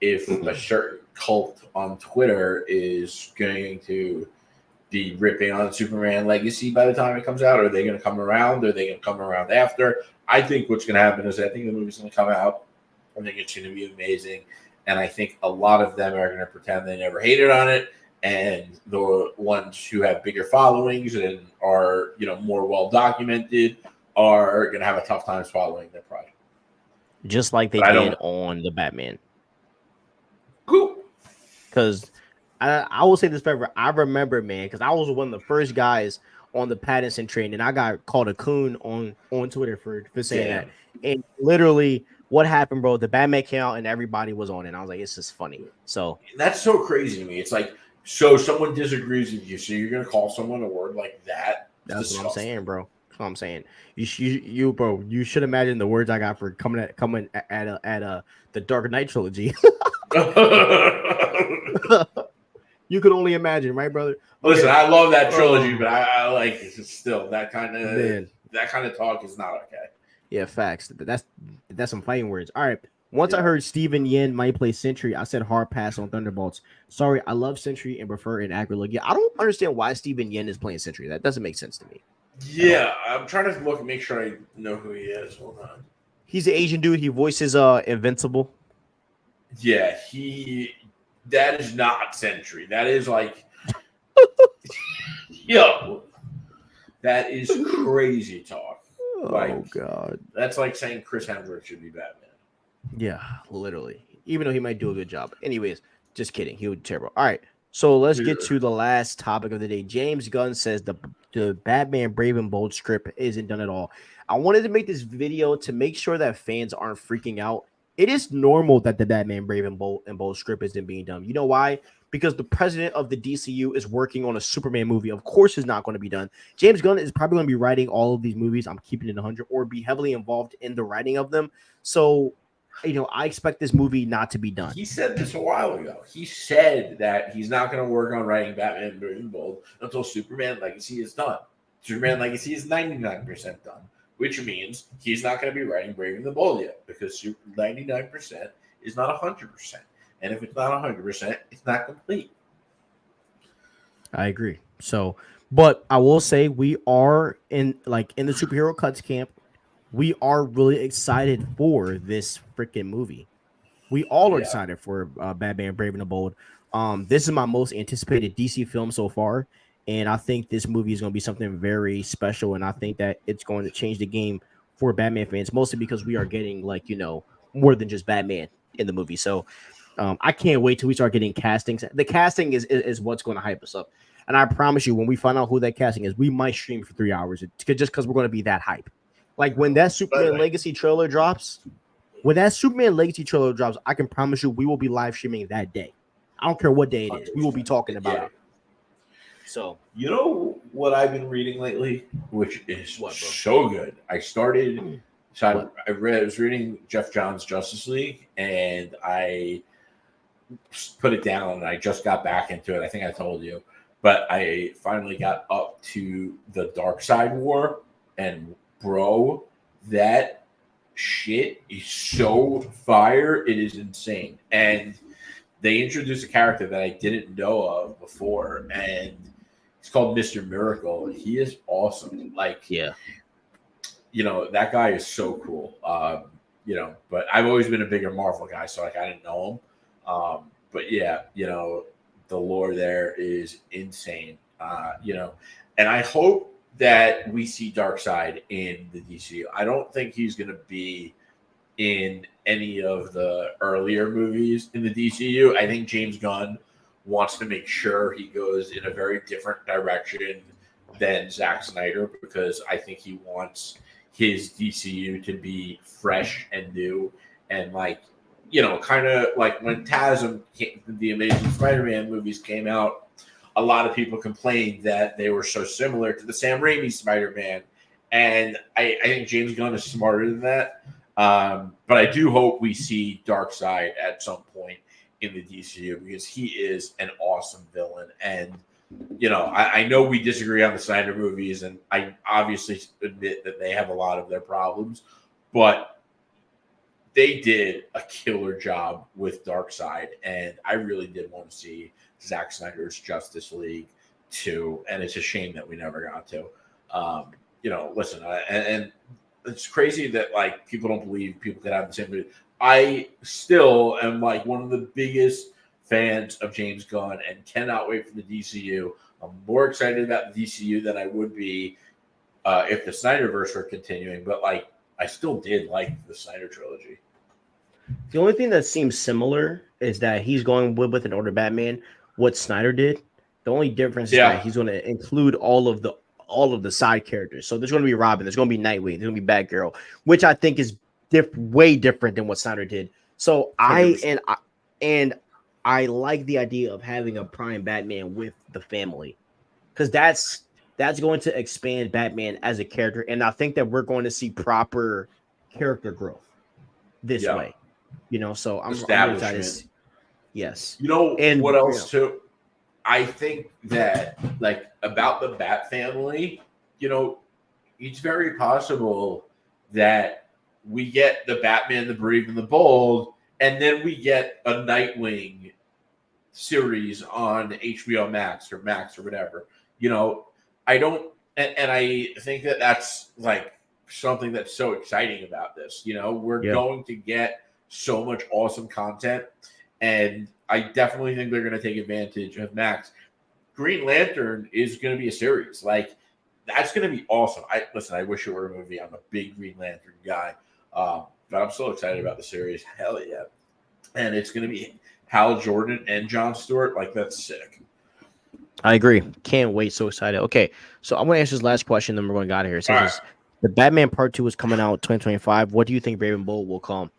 if a certain cult on Twitter is going to be ripping on Superman Legacy by the time it comes out. Are they going to come around? Are they going to come around after? I think what's going to happen is I think the movie's going to come out. I think it's going to be amazing. And I think a lot of them are going to pretend they never hated on it. And the ones who have bigger followings and are, you know, more well documented are going to have a tough time following their project. Just like they did on the Batman. Cool. Because I will say this forever. I remember, man, because I was one of the first guys on the Pattinson train, and I got called a coon on Twitter for saying that. And literally, what happened, bro? The Batman came out, and everybody was on it. And I was like, it's just funny. So that's so crazy to me. It's like, so someone disagrees with you, so you're gonna call someone a word like that? That's disgusting. What I'm saying, bro. That's what I'm saying. You should imagine the words I got for coming at the Dark Knight trilogy. You could only imagine, right, brother? Okay. Listen, I love that trilogy, but I like it still. That kind of talk is not okay. Yeah, facts. That's some fighting words. All right. Once I heard Steven Yen might play Sentry, I said hard pass on Thunderbolts. Sorry, I love Sentry and prefer an accurate look. Yeah, I don't understand why Steven Yen is playing Sentry. That doesn't make sense to me. Yeah, I'm trying to look and make sure I know who he is. Hold on. He's an Asian dude. He voices Invincible. Yeah, that is not Sentry. That is like yo. That is crazy talk. Oh God. That's like saying Chris Hemsworth should be Batman. Yeah, literally. Even though he might do a good job. Anyways, just kidding. He would be terrible. All right. So let's get to the last topic of the day. James Gunn says the Batman Brave and Bold script isn't done at all. I wanted to make this video to make sure that fans aren't freaking out it is normal that the Batman Brave and Bold script isn't being done. You know why? Because the president of the DCU is working on a Superman movie. Of course, it's not going to be done. James Gunn is probably going to be writing all of these movies. I'm keeping it 100, or be heavily involved in the writing of them. So, I expect this movie not to be done. He said this a while ago. He said that he's not going to work on writing Batman Brave and Bold until Superman Legacy is done. Superman Legacy is 99% done, which means he's not going to be writing Brave and the Bold yet, because 99% is not 100%. And if it's not 100%, it's not complete. I agree. So, but I will say we are in the superhero cuts camp. We are really excited for this freaking movie. We all are excited for Batman Brave and the Bold. This is my most anticipated DC film so far, and I think this movie is going to be something very special, and I think that it's going to change the game for Batman fans, mostly because we are getting more than just Batman in the movie. So I can't wait till we start getting castings. The casting is what's going to hype us up, and I promise you, when we find out who that casting is, we might stream for 3 hours just because we're going to be that hype. Like when that Superman Legacy trailer drops. When that Superman Legacy trailer drops, I can promise you we will be live streaming that day. I don't care what day it is. We will be talking about it. So, you know what I've been reading lately, which is so good. I was reading Jeff Johns' Justice League, and I put it down, and I just got back into it. I think I told you. But I finally got up to the Dark Side War, and bro, that shit is so fire. It is insane. And they introduced a character that I didn't know of before, and he's called Mr. Miracle. He is awesome. That guy is so cool. But I've always been a bigger Marvel guy, so I didn't know him. The lore there is insane. And I hope that we see Darkseid in the DCU. I don't think he's going to be in any of the earlier movies in the DCU. I think James Gunn wants to make sure he goes in a very different direction than Zack Snyder, because I think he wants his DCU to be fresh and new, and kind of like when TASM, the Amazing Spider-Man movies came out, a lot of people complained that they were so similar to the Sam Raimi Spider-Man. And I think James Gunn is smarter than that. But I do hope we see Darkseid at some point in the DCU, because he is an awesome villain. And, I know we disagree on the Snyder movies, and I obviously admit that they have a lot of their problems, but they did a killer job with Darkseid. And I really did want to see Zack Snyder's Justice League 2, and it's a shame that we never got to. And it's crazy that people don't believe people could have the same movie. I still am one of the biggest fans of James Gunn and cannot wait for the DCU. I'm more excited about the DCU than I would be if the Snyderverse were continuing, but I still did like the Snyder trilogy. The only thing that seems similar is that he's going with an older Batman, what Snyder did. The only difference is that he's going to include all of the side characters. So there's going to be Robin, there's going to be Nightwing, there's going to be Batgirl, which I think is way different than what Snyder did. So I like the idea of having a prime Batman with the family, because that's going to expand Batman as a character, and I think that we're going to see proper character growth this way. So I'm excited. Yes. And what else too? I think that about the Bat family, it's very possible that we get the Batman, the Brave, and the Bold, and then we get a Nightwing series on HBO Max or whatever. I don't, and I think that that's something that's so exciting about this. We're going to get so much awesome content, and I definitely think they're going to take advantage of Max. Green Lantern is going to be a series. That's going to be awesome. I wish it were a movie. I'm a big Green Lantern guy, but I'm so excited about the series. Hell yeah. And it's going to be Hal Jordan and Jon Stewart. That's sick. I agree. Can't wait. So excited. Okay, so I'm going to answer this last question, then we're going to get out of here. So the Batman Part 2 is coming out 2025. What do you think Brave and Bold will come?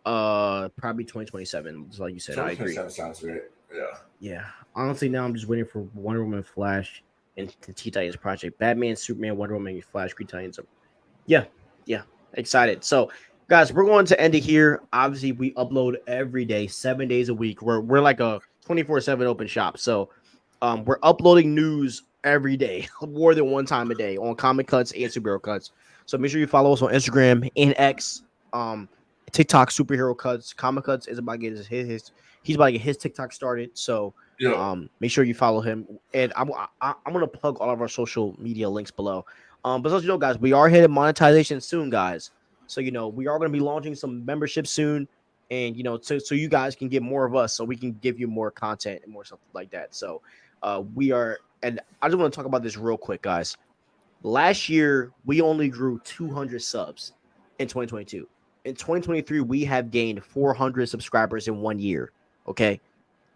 Probably 2027. Just like you said, I agree. 2027 sounds great. Yeah. Yeah, honestly, now I'm just waiting for Wonder Woman, Flash, and the Teen Titans Project. Batman, Superman, Wonder Woman, Flash, Green Titans. Yeah, yeah, excited. So, guys, we're going to end it here. Obviously, we upload every day, 7 days a week. We're like a 24/7 open shop. So, we're uploading news every day, more than one time a day on Comic Cuts and Superhero Cuts. So make sure you follow us on Instagram and X, TikTok, Superhero Cuts. Comic Cuts is about to get he's about to get his TikTok started. So Yeah. make sure you follow him. And I'm gonna plug all of our social media links below. But as you know, guys, we are hitting monetization soon, guys. So we are gonna be launching some membership soon, and so you guys can get more of us, so we can give you more content and more stuff like that. So we are, and I just want to talk about this real quick, guys. Last year, we only grew 200 subs in 2022. In 2023, we have gained 400 subscribers in 1 year. Okay.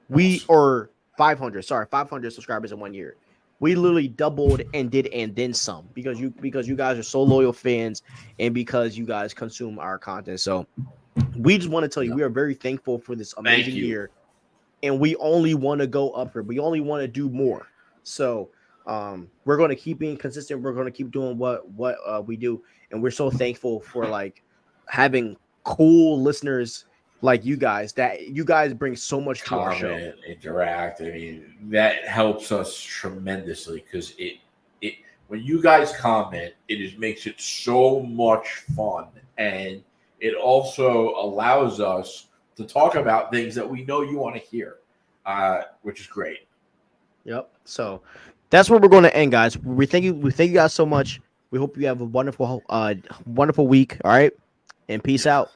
We are 500 subscribers in 1 year. We literally doubled and then some because you guys are so loyal fans and because you guys consume our content. So we just want to tell you, we are very thankful for this amazing year. And we only want to go upward. We only want to do more. So we're going to keep being consistent. We're going to keep doing what we do, and we're so thankful for like having cool listeners like you guys. That you guys bring so much to our show. Interact. I mean, that helps us tremendously because it when you guys comment, it just makes it so much fun, and it also allows us to talk about things that we know you want to hear, which is great. Yep. So that's where we're going to end, guys. We thank you guys so much. We hope you have a wonderful week. All right, and peace out.